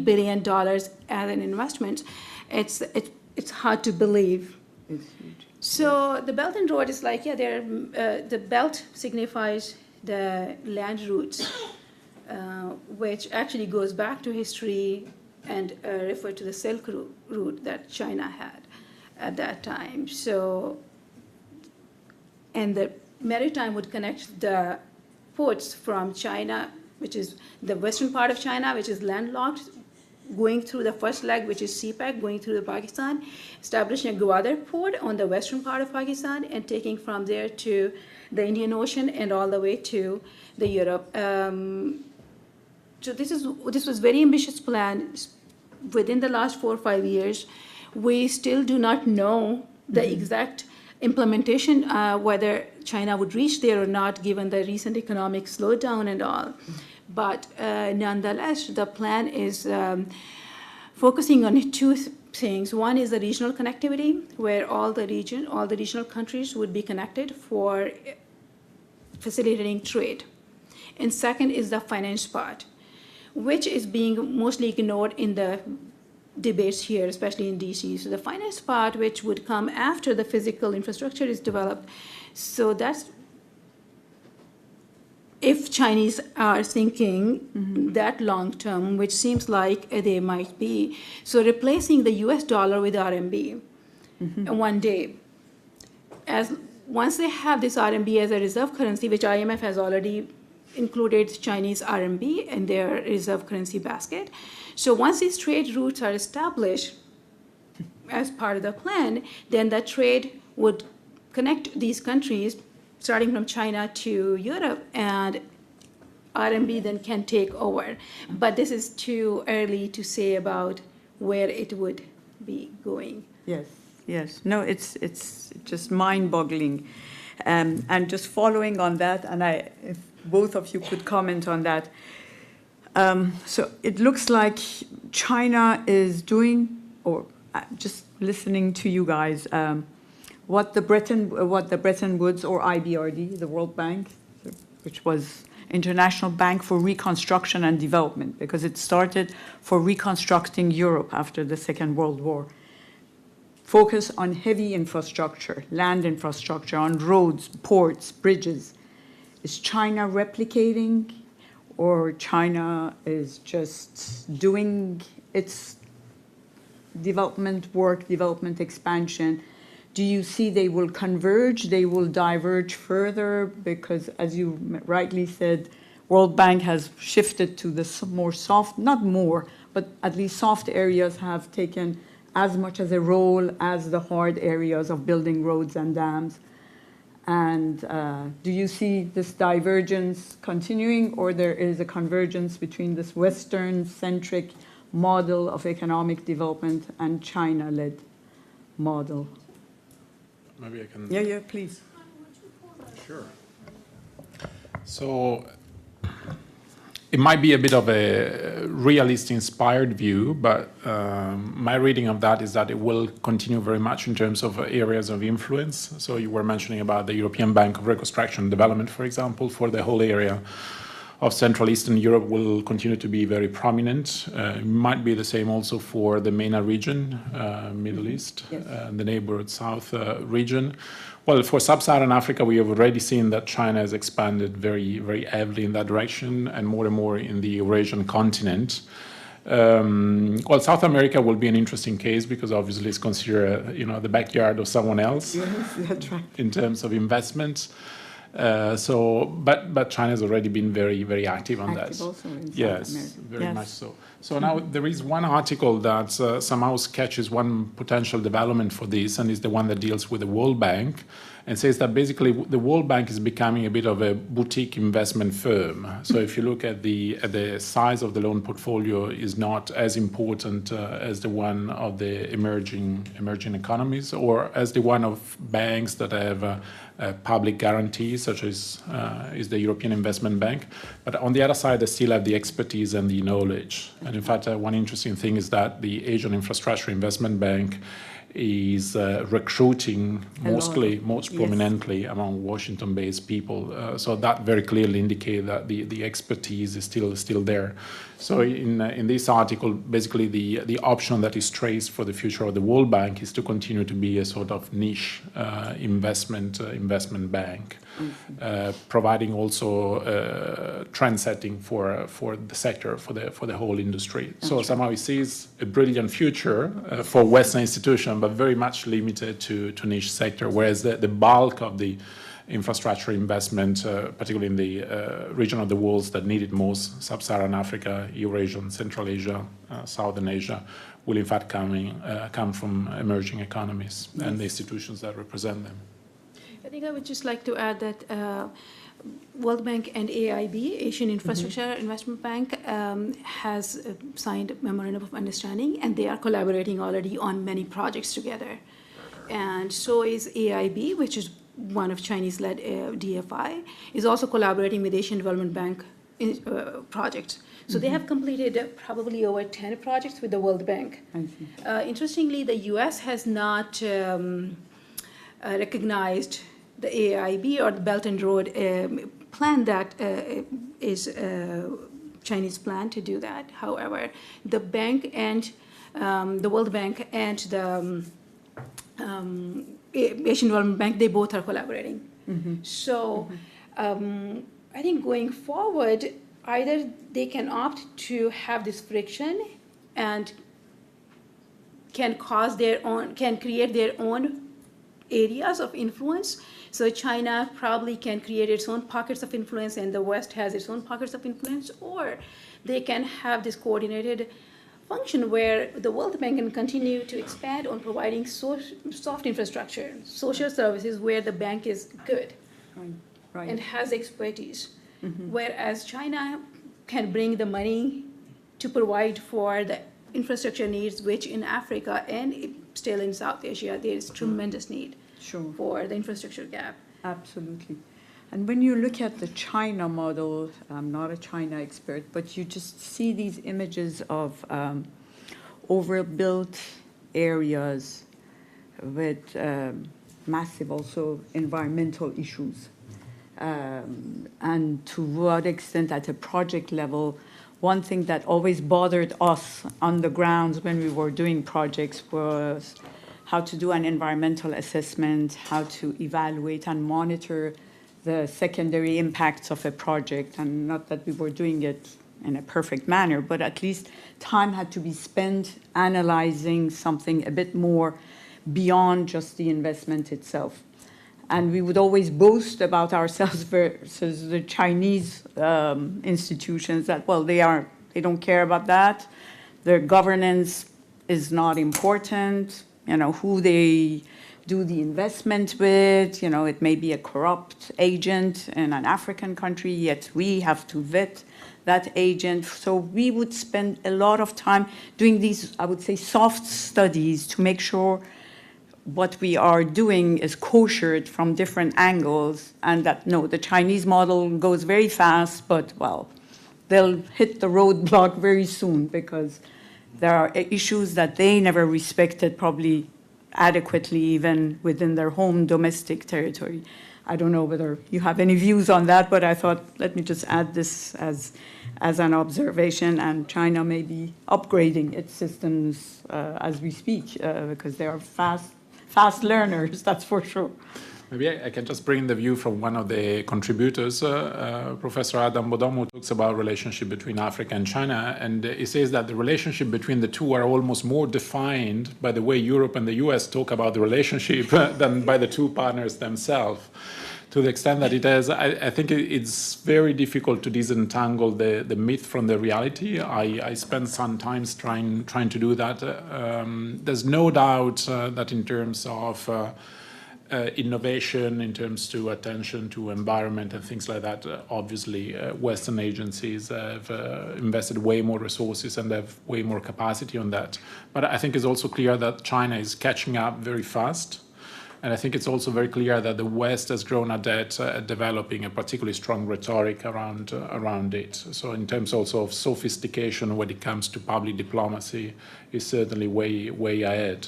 billion as an investment. It's hard to believe. It's huge. So the Belt and Road is like, yeah, the belt signifies the land routes, which actually goes back to history and refer to the Silk Route that China had at that time. So, and the maritime would connect the ports from China, which is the western part of China, which is landlocked, going through the first leg, which is CPEC, going through the Pakistan, establishing a Gwadar port on the western part of Pakistan, and taking from there to the Indian Ocean and all the way to the Europe. So this was very ambitious plan. Within the last 4 or 5 years, we still do not know the exact implementation, whether China would reach there or not, given the recent economic slowdown and all. But nonetheless, the plan is focusing on two things. One is the regional connectivity, where all the regional countries would be connected for facilitating trade. And second is the finance part, which is being mostly ignored in the debates here, especially in DC. So the finance part, which would come after the physical infrastructure is developed. So that's if Chinese are thinking that long term, which seems like they might be. So replacing the US dollar with RMB one day. Once they have this RMB as a reserve currency, which IMF has already included Chinese RMB in their reserve currency basket. So once these trade routes are established as part of the plan, then the trade would connect these countries, starting from China to Europe, and RMB then can take over. But this is too early to say about where it would be going. Yes. No, it's just mind-boggling. And just following on that, and if both of you could comment on that. So it looks like China is doing, or just listening to you guys, what the Bretton Woods or IBRD, the World Bank, which was International Bank for Reconstruction and Development, because it started for reconstructing Europe after the Second World War. Focus on heavy infrastructure, land infrastructure, on roads, ports, bridges. Is China replicating, or China is just doing its development work, development expansion? Do you see they will converge, they will diverge further? Because as you rightly said, World Bank has shifted to the more soft, not more, but at least soft areas have taken as much as a role as the hard areas of building roads and dams. And do you see this divergence continuing, or there is a convergence between this Western-centric model of economic development and China-led model? Maybe I can. Yeah, please. Sure. So it might be a bit of a realist-inspired view, but my reading of that is that it will continue very much in terms of areas of influence. So you were mentioning about the European Bank of Reconstruction and Development, for example, for the whole area of Central Eastern Europe will continue to be very prominent. It might be the same also for the MENA region, Middle East, Yes. the neighborhood South region. Well, for Sub-Saharan Africa, we have already seen that China has expanded very, very heavily in that direction and more in the Eurasian continent. Well, South America will be an interesting case because obviously it's considered, the backyard of someone else Yes, that's right. in terms of investments. But China has already been very, very active on Active that. also in South Yes, America. very Yes. much so. So now there is one article that somehow sketches one potential development for this, and is the one that deals with the World Bank, and says that basically the World Bank is becoming a bit of a boutique investment firm. So if you look at the size of the loan portfolio is not as important as the one of the emerging economies, or as the one of banks that have public guarantees, such as is the European Investment Bank. But on the other side, they still have the expertise and the knowledge. And in fact, one interesting thing is that the Asian Infrastructure Investment Bank is recruiting most prominently among Washington-based people. So that very clearly indicates that the expertise is still there. So in this article, basically the option that is traced for the future of the World Bank is to continue to be a sort of niche investment bank, providing also trend setting for the sector, for the whole industry. So somehow it sees a brilliant future for Western institutions, but very much limited to niche sector, whereas the bulk of the infrastructure investment, particularly in the region of the world that need it most, Sub-Saharan Africa, Eurasian, Central Asia, Southern Asia, will in fact come from emerging economies and the institutions that represent them. I think I would just like to add that World Bank and AIB, Asian Infrastructure Investment Bank, has signed a memorandum of understanding, and they are collaborating already on many projects together. And so is AIB, which is one of Chinese-led DFI, is also collaborating with Asian Development Bank projects. So they have completed probably over 10 projects with the World Bank. Interestingly, the US has not recognized the AIB or the Belt and Road plan that is Chinese plan to do that. However, the bank and the World Bank and the Asian Development Bank, they both are collaborating. So I think going forward, either they can opt to have this friction and can create their own areas of influence. So China probably can create its own pockets of influence, and the West has its own pockets of influence, or they can have this coordinated function where the World Bank can continue to expand on providing soft infrastructure, social services where the bank is good and has expertise, whereas China can bring the money to provide for the infrastructure needs, which in Africa and still in South Asia, there is tremendous need for the infrastructure gap. Absolutely. And when you look at the China model, I'm not a China expert, but you just see these images of overbuilt areas with massive also environmental issues. And to what extent at a project level, one thing that always bothered us on the grounds when we were doing projects was how to do an environmental assessment, how to evaluate and monitor the secondary impacts of a project. And not that we were doing it in a perfect manner, but at least time had to be spent analyzing something a bit more beyond just the investment itself. And we would always boast about ourselves versus the Chinese institutions that, well, they don't care about that. Their governance is not important. Who they do the investment with, it may be a corrupt agent in an African country, yet we have to vet that agent. So we would spend a lot of time doing these, I would say, soft studies to make sure what we are doing is koshered from different angles, and that, no, the Chinese model goes very fast, but, well, they'll hit the roadblock very soon because there are issues that they never respected probably adequately even within their home domestic territory. I don't know whether you have any views on that, but I thought, let me just add this as an observation, and China may be upgrading its systems as we speak because they are fast learners, that's for sure. Maybe I can just bring the view from one of the contributors, Professor Adam Bodomo, who talks about relationship between Africa and China, and he says that the relationship between the two are almost more defined by the way Europe and the US talk about the relationship than by the two partners themselves. To the extent that it has, I think it's very difficult to disentangle the myth from the reality. I spent some time trying to do that. There's no doubt that in terms of innovation, in terms to attention to environment and things like that, obviously Western agencies have invested way more resources and have way more capacity on that. But I think it's also clear that China is catching up very fast. And I think it's also very clear that the West has grown adept at developing a particularly strong rhetoric around it. So in terms also of sophistication when it comes to public diplomacy, is certainly way ahead.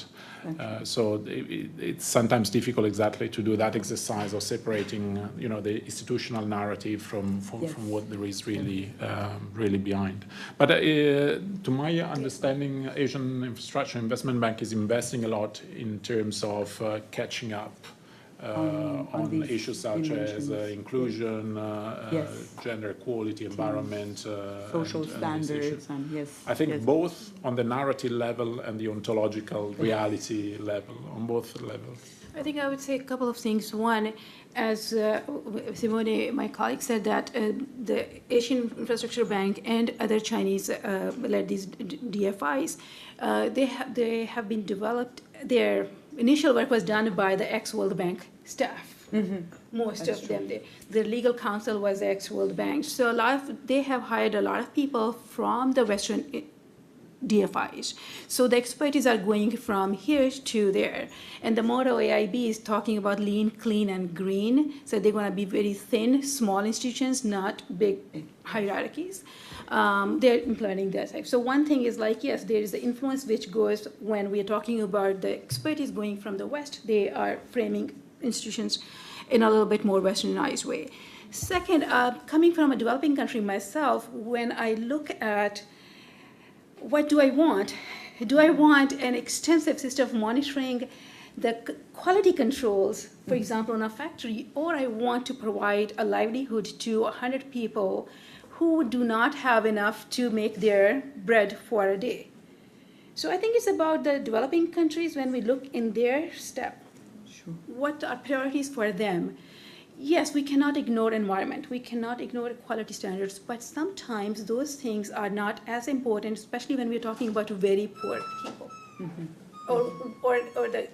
So it's sometimes difficult exactly to do that exercise of separating, the institutional narrative from what there is really behind. But to my understanding, Asian Infrastructure Investment Bank is investing a lot in terms of catching up on issues such as inclusion, gender equality, environment, social standards, and yes. I think both on the narrative level and the ontological reality level, on both levels. I think I would say a couple of things. One, as Simone, my colleague, said that the Asian Infrastructure Bank and other Chinese led these DFIs, they have been developed. Their initial work was done by the ex-World Bank staff. Most of them. The legal counsel was ex-World Bank. So they have hired a lot of people from the Western DFIs. So the expertise are going from here to there. And the motto AIB is talking about lean, clean, and green. So they're going to be very thin, small institutions, not big hierarchies. They're implementing that type. So one thing is like, yes, there is the influence which goes when we're talking about the expertise going from the West, they are framing institutions in a little bit more westernized way. Second, coming from a developing country myself, when I look at what do I want? Do I want an extensive system of monitoring the quality controls, for example, in a factory, or I want to provide a livelihood to 100 people who do not have enough to make their bread for a day? So I think it's about the developing countries when we look in their step. Sure. What are priorities for them? Yes, we cannot ignore environment. We cannot ignore quality standards, but sometimes those things are not as important, especially when we're talking about very poor people. Or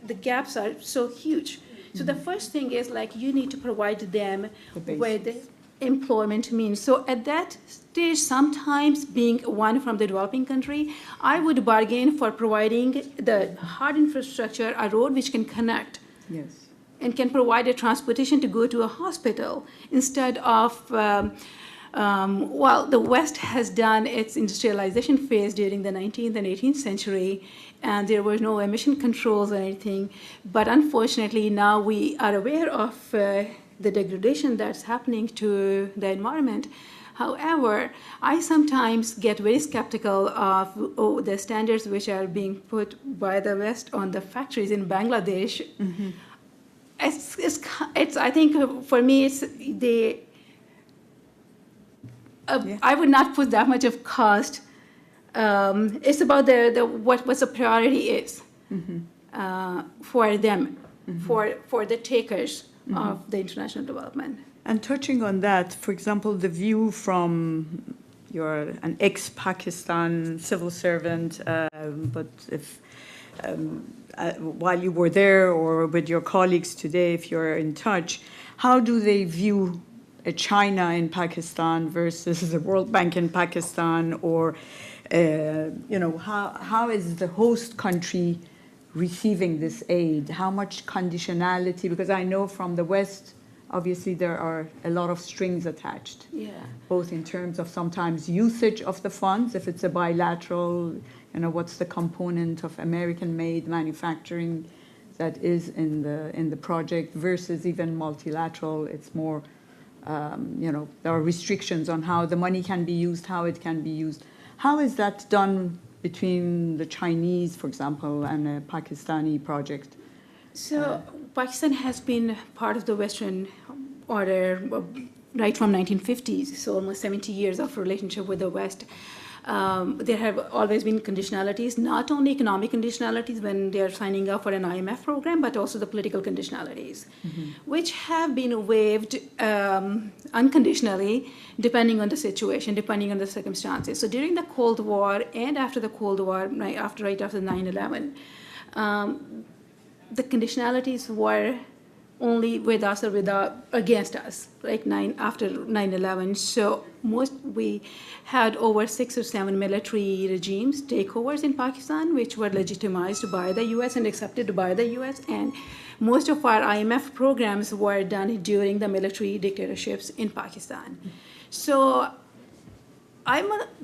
the gaps are so huge. So the first thing is like you need to provide them with employment means. So at that stage, sometimes being one from the developing country, I would bargain for providing the hard infrastructure, a road which can connect. Yes. And can provide a transportation to go to a hospital instead of, the West has done its industrialization phase during the 19th and 18th century, and there were no emission controls or anything. But unfortunately, now we are aware of the degradation that's happening to the environment. However, I sometimes get very skeptical of the standards which are being put by the West on the factories in Bangladesh. It's I think for me, it's I would not put that much of cost. It's about what the priority is for them, for the takers of the international development. And touching on that, for example, the view from you're an ex-Pakistan civil servant, but if while you were there or with your colleagues today, if you're in touch, how do they view China in Pakistan versus the World Bank in Pakistan? Or, how is the host country receiving this aid? How much conditionality? Because I know from the West, obviously there are a lot of strings attached, Yeah. both in terms of sometimes usage of the funds, if it's a bilateral, you know, what's the component of American-made manufacturing that is in the project versus even multilateral. It's more, you know, there are restrictions on how the money can be used, how it can be used. How is that done between the Chinese, for example, and a Pakistani project? So Pakistan has been part of the Western order right from 1950s, so almost 70 years of relationship with the West. There have always been conditionalities, not only economic conditionalities when they are signing up for an IMF program, but also the political conditionalities, which have been waived unconditionally depending on the situation, depending on the circumstances. So during the Cold War and after the Cold War, right after 9/11, the conditionalities were only with us or against us, like after 9/11. So we had over 6 or 7 military regimes, takeovers in Pakistan, which were legitimized by the U.S. and accepted by the U.S. And most of our IMF programs were done during the military dictatorships in Pakistan. So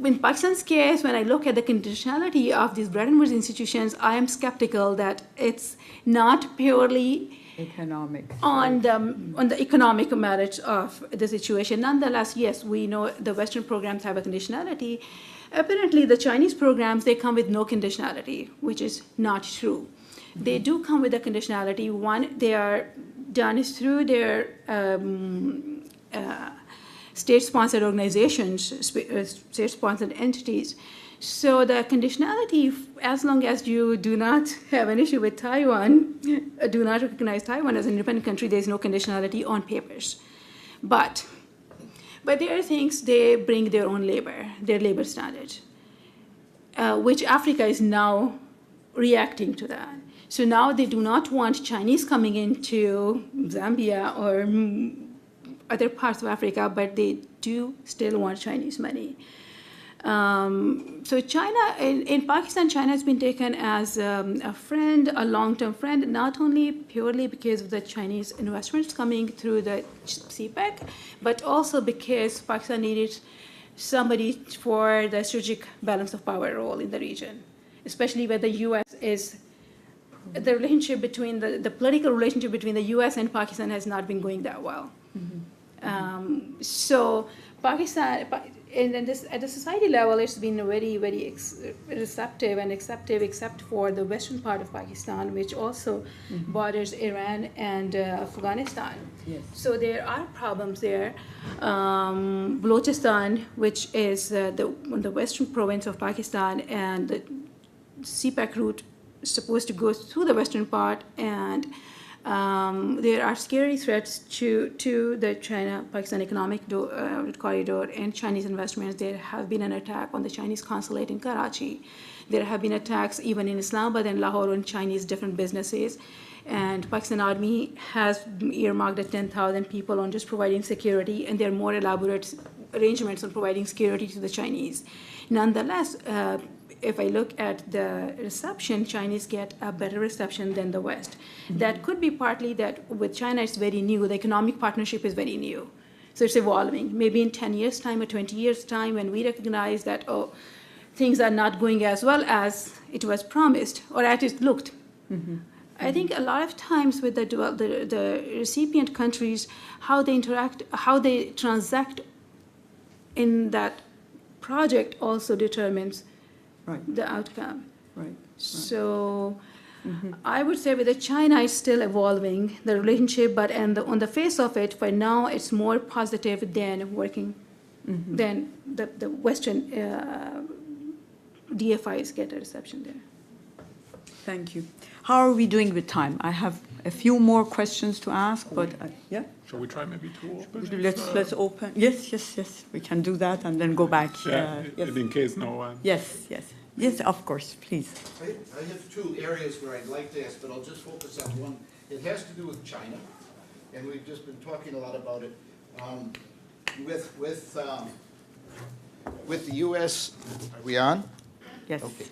in Pakistan's case, when I look at the conditionality of these Bretton Woods institutions, I am skeptical that it's not purely Economic. on the economic merits of the situation. Nonetheless, yes, we know the Western programs have a conditionality. Apparently, the Chinese programs, they come with no conditionality, which is not true. They do come with a conditionality. One, they are done through their state-sponsored organizations, state-sponsored entities. So the conditionality, as long as you do not have an issue with Taiwan, do not recognize Taiwan as an independent country, there is no conditionality on papers. But there are things, they bring their own labor, their labor standard, which Africa is now reacting to that. So now they do not want Chinese coming into Zambia or other parts of Africa, but they do still want Chinese money. So China, in Pakistan, China has been taken as a friend, a long-term friend, not only purely because of the Chinese investments coming through the CPEC, but also because Pakistan needed somebody for the strategic balance of power role in the region, especially where the U.S. is, the relationship between, the political relationship between the U.S. and Pakistan has not been going that well. So Pakistan, and then at the society level, it's been very, very receptive and acceptive, except for the western part of Pakistan, which also borders Iran and Afghanistan. Yes. So there are problems there. Balochistan, which is the western province of Pakistan, and the CPEC route is supposed to go through the western part, and there are scary threats to the China-Pakistan economic corridor and Chinese investments. There have been an attack on the Chinese consulate in Karachi. There have been attacks even in Islamabad and Lahore on Chinese different businesses. And Pakistan Army has earmarked 10,000 people on just providing security, and there are more elaborate arrangements on providing security to the Chinese. Nonetheless, if I look at the reception, Chinese get a better reception than the West. That could be partly that with China, it's very new. The economic partnership is very new. So it's evolving. Maybe in 10 years' time or 20 years' time, when we recognize that, things are not going as well as it was promised, or at least looked. I think a lot of times with the recipient countries, how they interact, how they transact in that project also determines the outcome. Right. So I would say with China, it's still evolving, the relationship, but on the face of it, for now, it's more positive than working, than the Western DFIs get a reception there. Thank you. How are we doing with time? I have a few more questions to ask, but yeah. Shall we try maybe to open? Let's open. Yes. We can do that and then go back. Yeah, yes. in case no one. Yes, of course, please. I have two areas where I'd like to ask, but I'll just focus on one. It has to do with China, and we've just been talking a lot about it. With the U.S., are we on? Yes. Okay.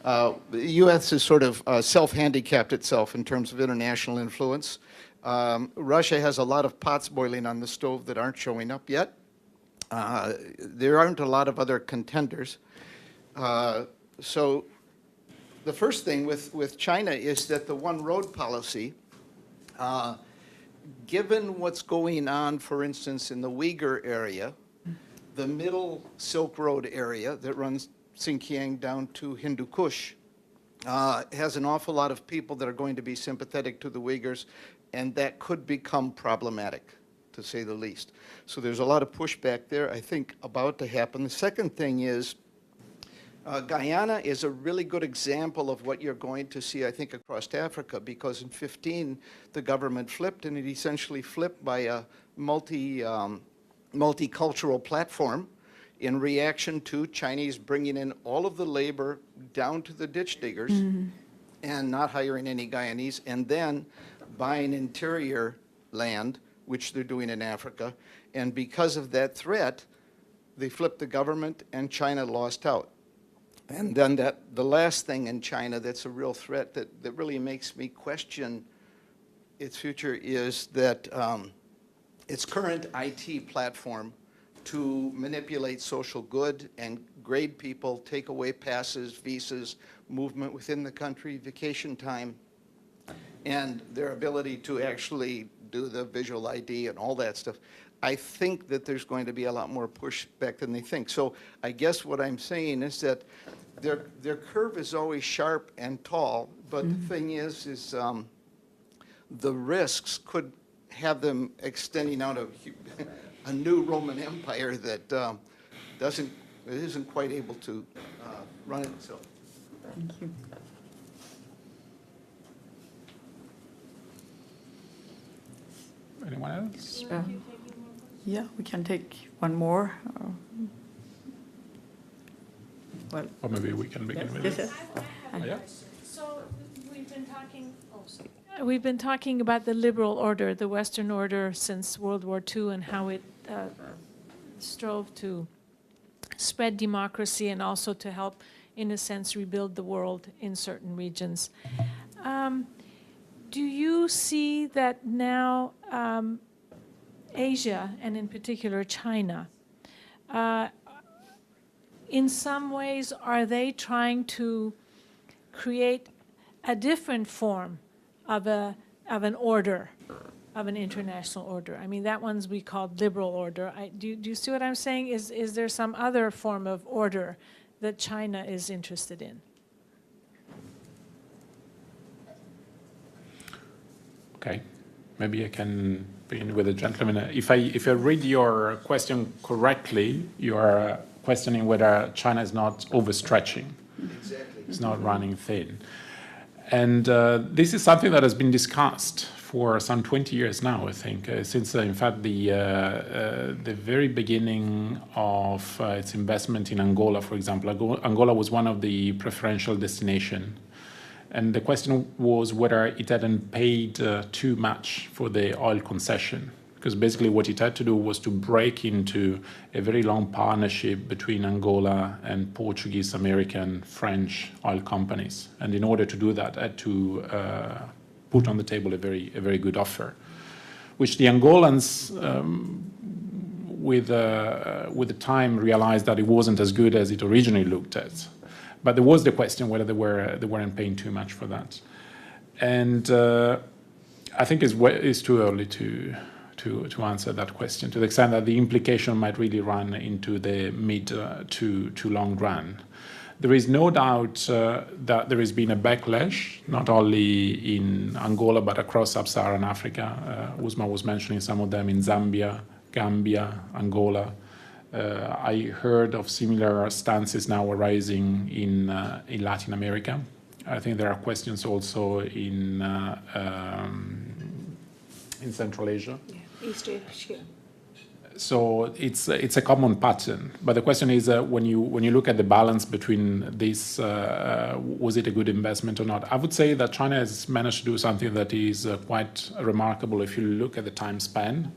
The U.S. has sort of self-handicapped itself in terms of international influence. Russia has a lot of pots boiling on the stove that aren't showing up yet. There aren't a lot of other contenders. So the first thing with China is that the one road policy, given what's going on, for instance, in the Uyghur area, the middle Silk Road area that runs Xinjiang down to Hindu Kush, has an awful lot of people that are going to be sympathetic to the Uyghurs, and that could become problematic, to say the least. So there's a lot of pushback there, I think, about to happen. The second thing is, Guyana is a really good example of what you're going to see, I think, across Africa, because in 15, the government flipped, and it essentially flipped by a multicultural platform in reaction to Chinese bringing in all of the labor down to the ditch diggers and not hiring any Guyanese, and then buying interior land, which they're doing in Africa. And because of that threat, they flipped the government, and China lost out. And then the last thing in China that's a real threat that really makes me question its future is that its current IT platform to manipulate social good and grade people, take away passes, visas, movement within the country, vacation time, and their ability to actually do the visual ID and all that stuff. I think that there's going to be a lot more pushback than they think. So I guess what I'm saying is that their curve is always sharp and tall, but the thing is the risks could have them extending out a new Roman Empire that isn't quite able to run itself. Thank you. Anyone else? Yeah, we can take one more. Well, Or maybe we can begin with yes, it. yes. Oh, yeah? So we've been talking about the liberal order, the Western order since World War II, and how it strove to spread democracy and also to help, in a sense, rebuild the world in certain regions. Do you see that now Asia, and in particular China, in some ways, are they trying to create a different form of an order, of an international order? I mean, that one's we called liberal order. Do you see what I'm saying? Is there some other form of order that China is interested in? Okay, maybe I can begin with the gentleman. If I read your question correctly, you are questioning whether China is not overstretching. Exactly. It's not running thin. And this is something that has been discussed for some 20 years now, I think, since, in fact, the very beginning of its investment in Angola, for example. Angola was one of the preferential destinations. And the question was whether it hadn't paid too much for the oil concession. Because basically what it had to do was to break into a very long partnership between Angola and Portuguese, American, French oil companies. And in order to do that, had to put on the table a very good offer, which the Angolans, with the time, realized that it wasn't as good as it originally looked at. But there was the question whether they weren't paying too much for that. And I think it's too early to answer that question, to the extent that the implication might really run into the mid to long run. There is no doubt that there has been a backlash, not only in Angola, but across sub-Saharan Africa. Usma was mentioning some of them in Zambia, Gambia, Angola. I heard of similar stances now arising in Latin America. I think there are questions also in Central Asia. Yeah, East Asia. So it's a common pattern. But the question is, when you look at the balance between these, was it a good investment or not? I would say that China has managed to do something that is quite remarkable if you look at the time span.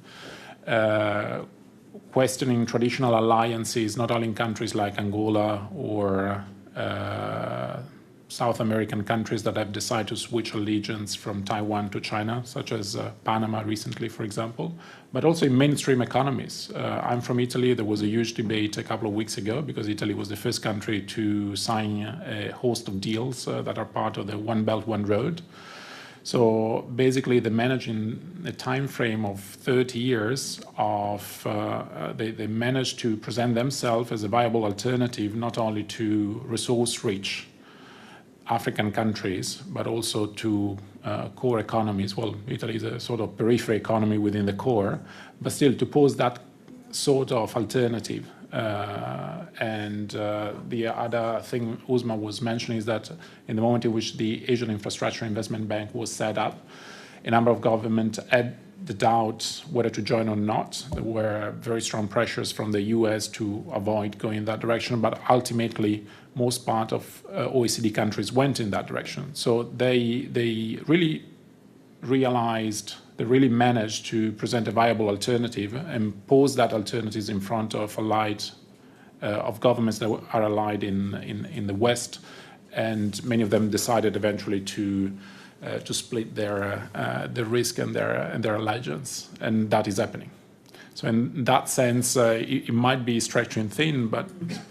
Questioning traditional alliances, not only in countries like Angola or South American countries that have decided to switch allegiance from Taiwan to China, such as Panama recently, for example, but also in mainstream economies. I'm from Italy. There was a huge debate a couple of weeks ago because Italy was the first country to sign a host of deals that are part of the One Belt, One Road. So basically, they managed in a time frame of 30 years they managed to present themselves as a viable alternative not only to resource-rich African countries, but also to core economies. Well, Italy is a sort of periphery economy within the core, but still to pose that sort of alternative. The other thing Uzma was mentioning is that in the moment in which the Asian Infrastructure Investment Bank was set up, a number of governments had the doubt whether to join or not. There were very strong pressures from the US to avoid going in that direction, but ultimately most part of OECD countries went in that direction. So they really realized, they really managed to present a viable alternative and pose that alternative in front of of governments that are allied in the West, and many of them decided eventually to split their risk and their allegiance, and that is happening. So in that sense, it might be stretching thin, but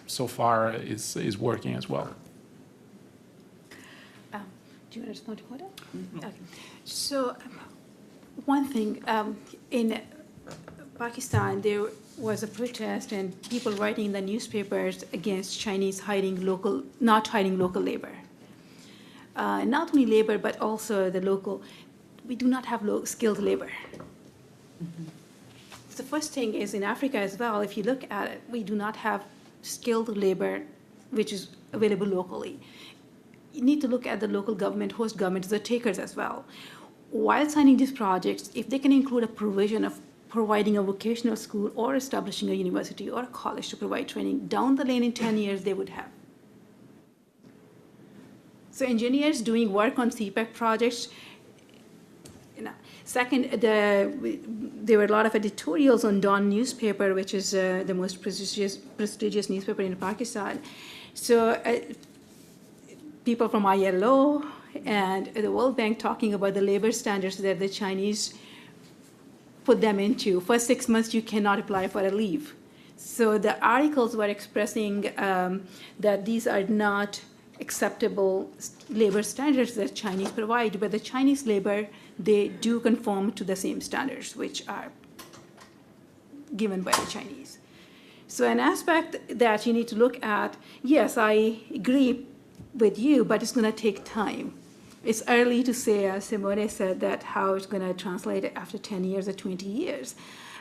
so far is working as well. Do you want to respond to Hoda? Mm-hmm. Okay. So one thing, in Pakistan, there was a protest and people writing in the newspapers against Chinese not hiring local labor. Not only labor, but also the local. We do not have skilled labor. Mm-hmm. The first thing is in Africa as well, if you look at it, we do not have skilled labor which is available locally. You need to look at the local government, host governments, the takers as well. While signing these projects, if they can include a provision of providing a vocational school or establishing a university or a college to provide training, down the lane in 10 years they would have. So engineers doing work on CPEC projects. Second, there were a lot of editorials on Dawn newspaper, which is the most prestigious newspaper in Pakistan. So people from ILO and the World Bank talking about the labor standards that the Chinese put them into. First 6 months, you cannot apply for a leave. So the articles were expressing that these are not acceptable labor standards that Chinese provide, but the Chinese labor, they do conform to the same standards which are given by the Chinese. So an aspect that you need to look at, yes, I agree with you, but it's going to take time. It's early to say, as Simone said, that how it's going to translate after 10 years or 20 years.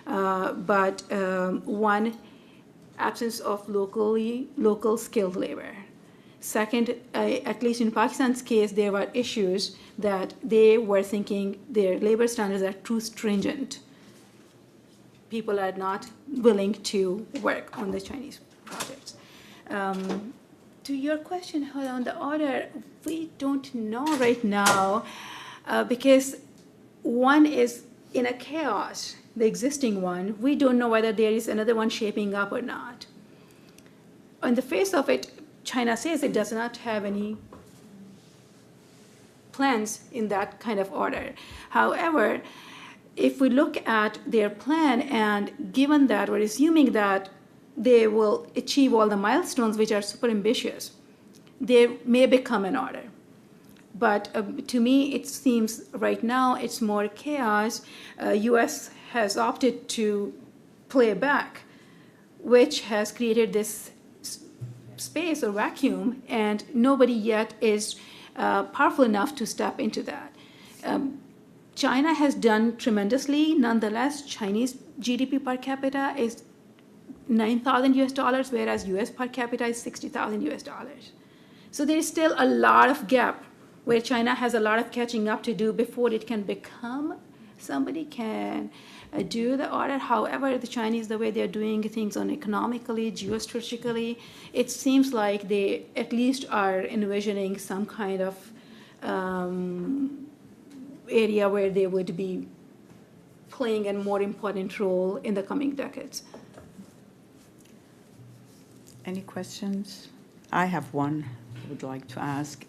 But one, absence of local skilled labor. Second, at least in Pakistan's case, there were issues that they were thinking their labor standards are too stringent. People are not willing to work on the Chinese projects. To your question on the order, we don't know right now because one is in a chaos, the existing one. We don't know whether there is another one shaping up or not. On the face of it, China says it does not have any plans in that kind of order. However, if we look at their plan, and given that we're assuming that they will achieve all the milestones which are super ambitious, there may become an order. But to me, it seems right now it's more chaos. US has opted to play back, which has created this space or vacuum, and nobody yet is powerful enough to step into that. China has done tremendously. Nonetheless, Chinese GDP per capita is $9,000 US, whereas US per capita is $60,000 US. So there is still a lot of gap where China has a lot of catching up to do before it can become somebody can do the order. However, the Chinese, the way they're doing things on economically, geostrategically, it seems like they at least are envisioning some kind of area where they would be playing a more important role in the coming decades. Any questions? I have one. would like to ask.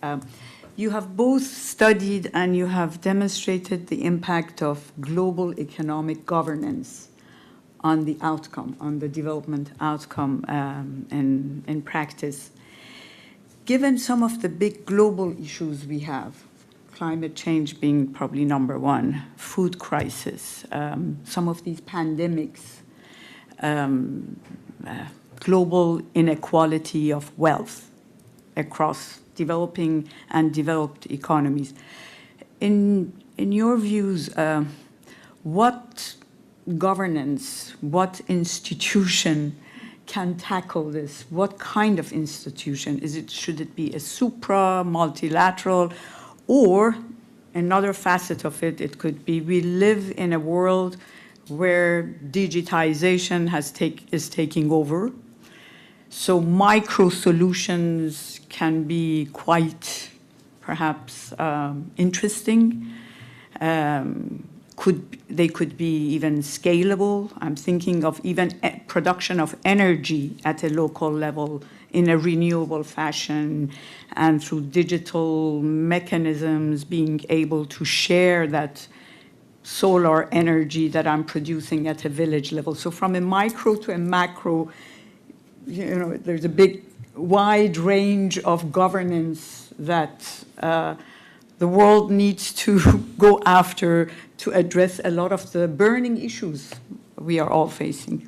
You have both studied and you have demonstrated the impact of global economic governance on the outcome, on the development outcome in practice. Given some of the big global issues we have, climate change being probably number one, food crisis, some of these pandemics, global inequality of wealth across developing and developed economies. In your views, what governance, what institution can tackle this? What kind of institution? Should it be a supra, multilateral, or another facet of it, it could be we live in a world where digitization is taking over. So micro solutions can be quite, perhaps, interesting. They could be even scalable. I'm thinking of even production of energy at a local level in a renewable fashion, and through digital mechanisms being able to share that solar energy that I'm producing at a village level. So from a micro to a macro, there's a big, wide range of governance that the world needs to go after to address a lot of the burning issues we are all facing.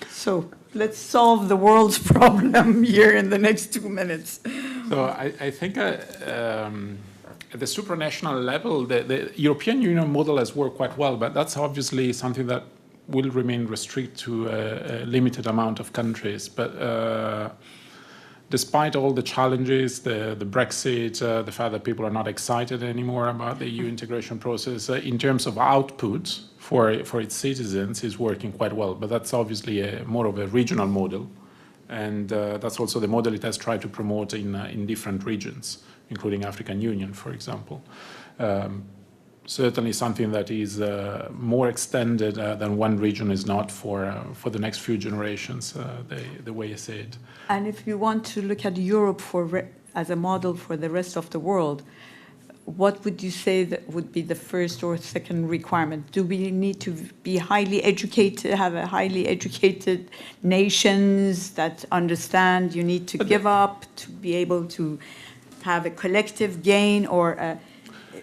So let's solve the world's problem here in the next 2 minutes. So I think at the supranational level, the European Union model has worked quite well, but that's obviously something that will remain restricted to a limited amount of countries. But despite all the challenges, the Brexit, the fact that people are not excited anymore about the EU integration process, in terms of output for its citizens, is working quite well. But that's obviously more of a regional model. And that's also the model it has tried to promote in different regions, including African Union, for example. Certainly something that is more extended than one region is not for the next few generations, the way you say it. And if you want to look at Europe as a model for the rest of the world, what would you say that would be the first or second requirement? Do we need to be highly educated, have a highly educated nations that understand you need to give up to be able to have a collective gain, or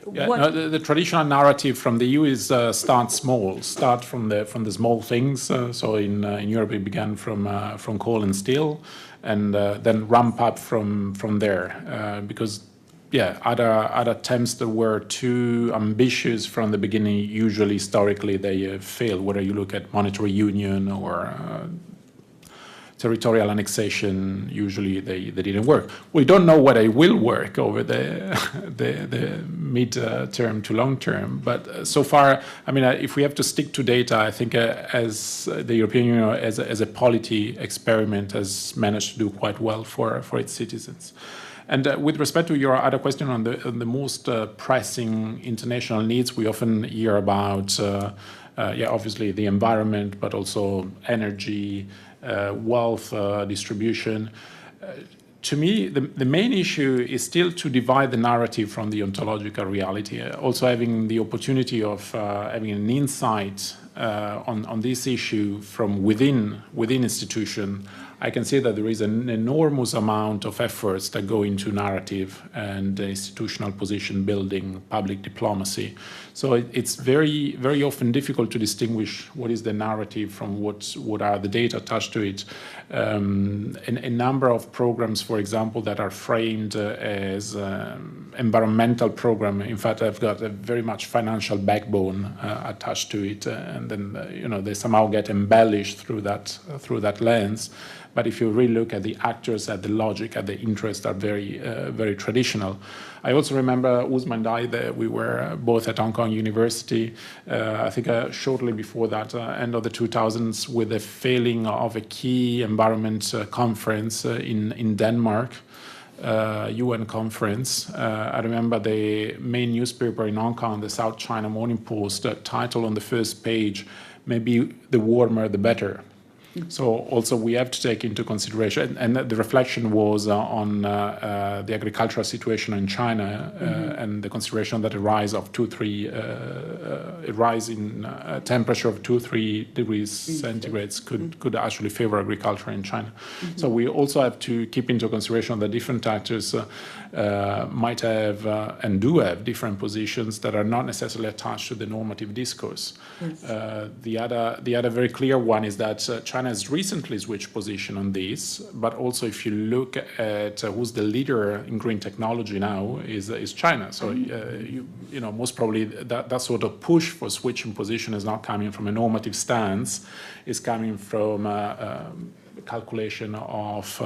the traditional narrative from the EU is start small, start from the small things. So in Europe it began from coal and steel, and then ramp up from there, because other attempts that were too ambitious from the beginning, usually historically they fail, whether you look at monetary union or territorial annexation. Usually they didn't work. We don't know whether it will work over the mid-term to long term, but so far, I mean, if we have to stick to data, I think as the European Union as a polity experiment has managed to do quite well for its citizens. And with respect to your other question on the most pressing international needs, we often hear about, obviously the environment, but also energy, wealth distribution. To me, the main issue is still to divide the narrative from the ontological reality. Also having the opportunity of having an insight on this issue from within institution, I can say that there is an enormous amount of efforts that go into narrative and institutional position building, public diplomacy. So it's very, very often difficult to distinguish what is the narrative from what are the data attached to it. A number of programs, for example, that are framed as environmental program, in fact, have got a very much financial backbone attached to it, and then they somehow get embellished through that lens. But if you really look at the actors, at the logic, at the interest, are very, very traditional. I also remember Usman and I, that we were both at Hong Kong University, I think shortly before that, end of the 2000s, with the failing of a key environment conference in Denmark, UN conference. I remember the main newspaper in Hong Kong, the South China Morning Post, title on the first page, "Maybe the warmer the better." So also we have to take into consideration, and the reflection was on the agricultural situation in China and the consideration that a rise of a rise in temperature of 2-3 degrees centigrade could actually favor agriculture in China. So we also have to keep into consideration that different actors might have and do have different positions that are not necessarily attached to the normative discourse. Yes. The other very clear one is that China has recently switched position on this, but also if you look at who's the leader in green technology now is China. So you know, most probably that sort of push for switching position is not coming from a normative stance, it's coming from calculation of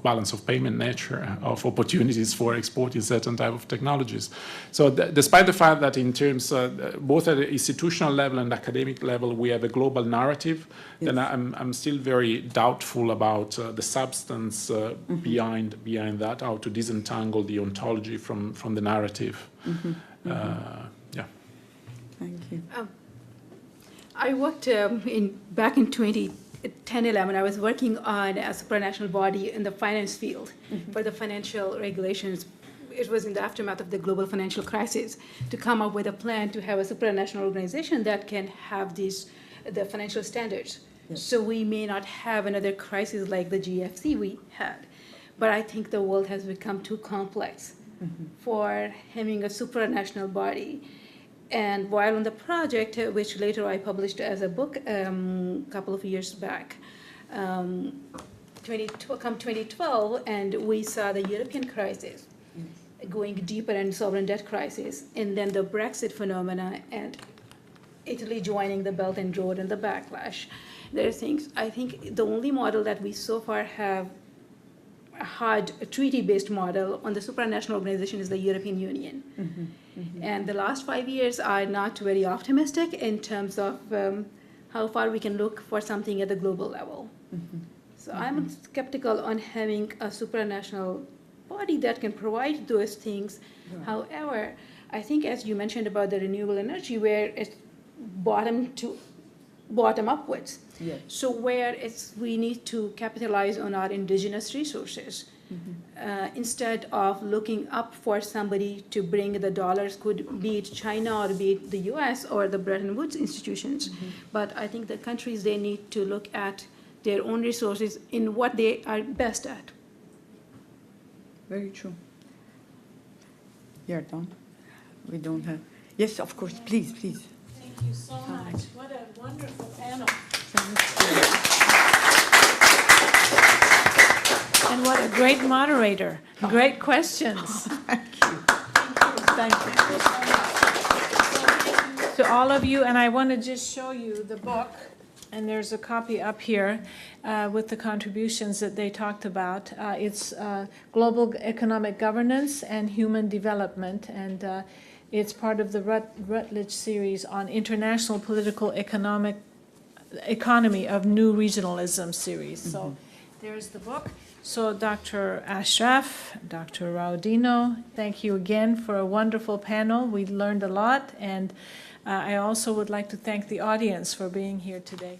balance of payment nature, of opportunities for exporting certain type of technologies. So despite the fact that in terms, both at the institutional level and academic level, we have a global narrative, yes. then I'm still very doubtful about the substance behind that, how to disentangle the ontology from the narrative. Yeah. Thank you. I worked back in 2010-11, I was working on a supranational body in the finance field for the financial regulations. It was in the aftermath of the global financial crisis to come up with a plan to have a supranational organization that can have the financial standards. Yes. So we may not have another crisis like the GFC we had. But I think the world has become too complex for having a supranational body. And while on the project, which later I published as a book a couple of years back, come 2012, and we saw the European crisis going deeper and sovereign debt crisis, and then the Brexit phenomena and Italy joining the Belt and Road and the backlash. There are things, I think the only model that we so far have had a treaty-based model on the supranational organization is the European Union. And the last 5 years are not very optimistic in terms of how far we can look for something at the global level. So I'm skeptical on having a supranational body that can provide those things. Right. However, I think as you mentioned about the renewable energy, where it's bottom upwards. Yes. So where we need to capitalize on our indigenous resources instead of looking up for somebody to bring the dollars, could be it China or be it the US or the Bretton Woods institutions. But I think the countries, they need to look at their own resources in what they are best at. Very true. You're done. We don't have. Yes, of course. Please, please. Thank you so much. What a wonderful panel. And what a great moderator. Great questions. Thank you. Thank you. To all of you, and I want to just show you the book, and there's a copy up here with the contributions that they talked about. It's Global Economic Governance and Human Development, and it's part of the Rutledge series on International Political Economy of New Regionalism series. So there's the book. So Dr. Ashraf, Dr. Raudino, thank you again for a wonderful panel. We learned a lot, and I also would like to thank the audience for being here today.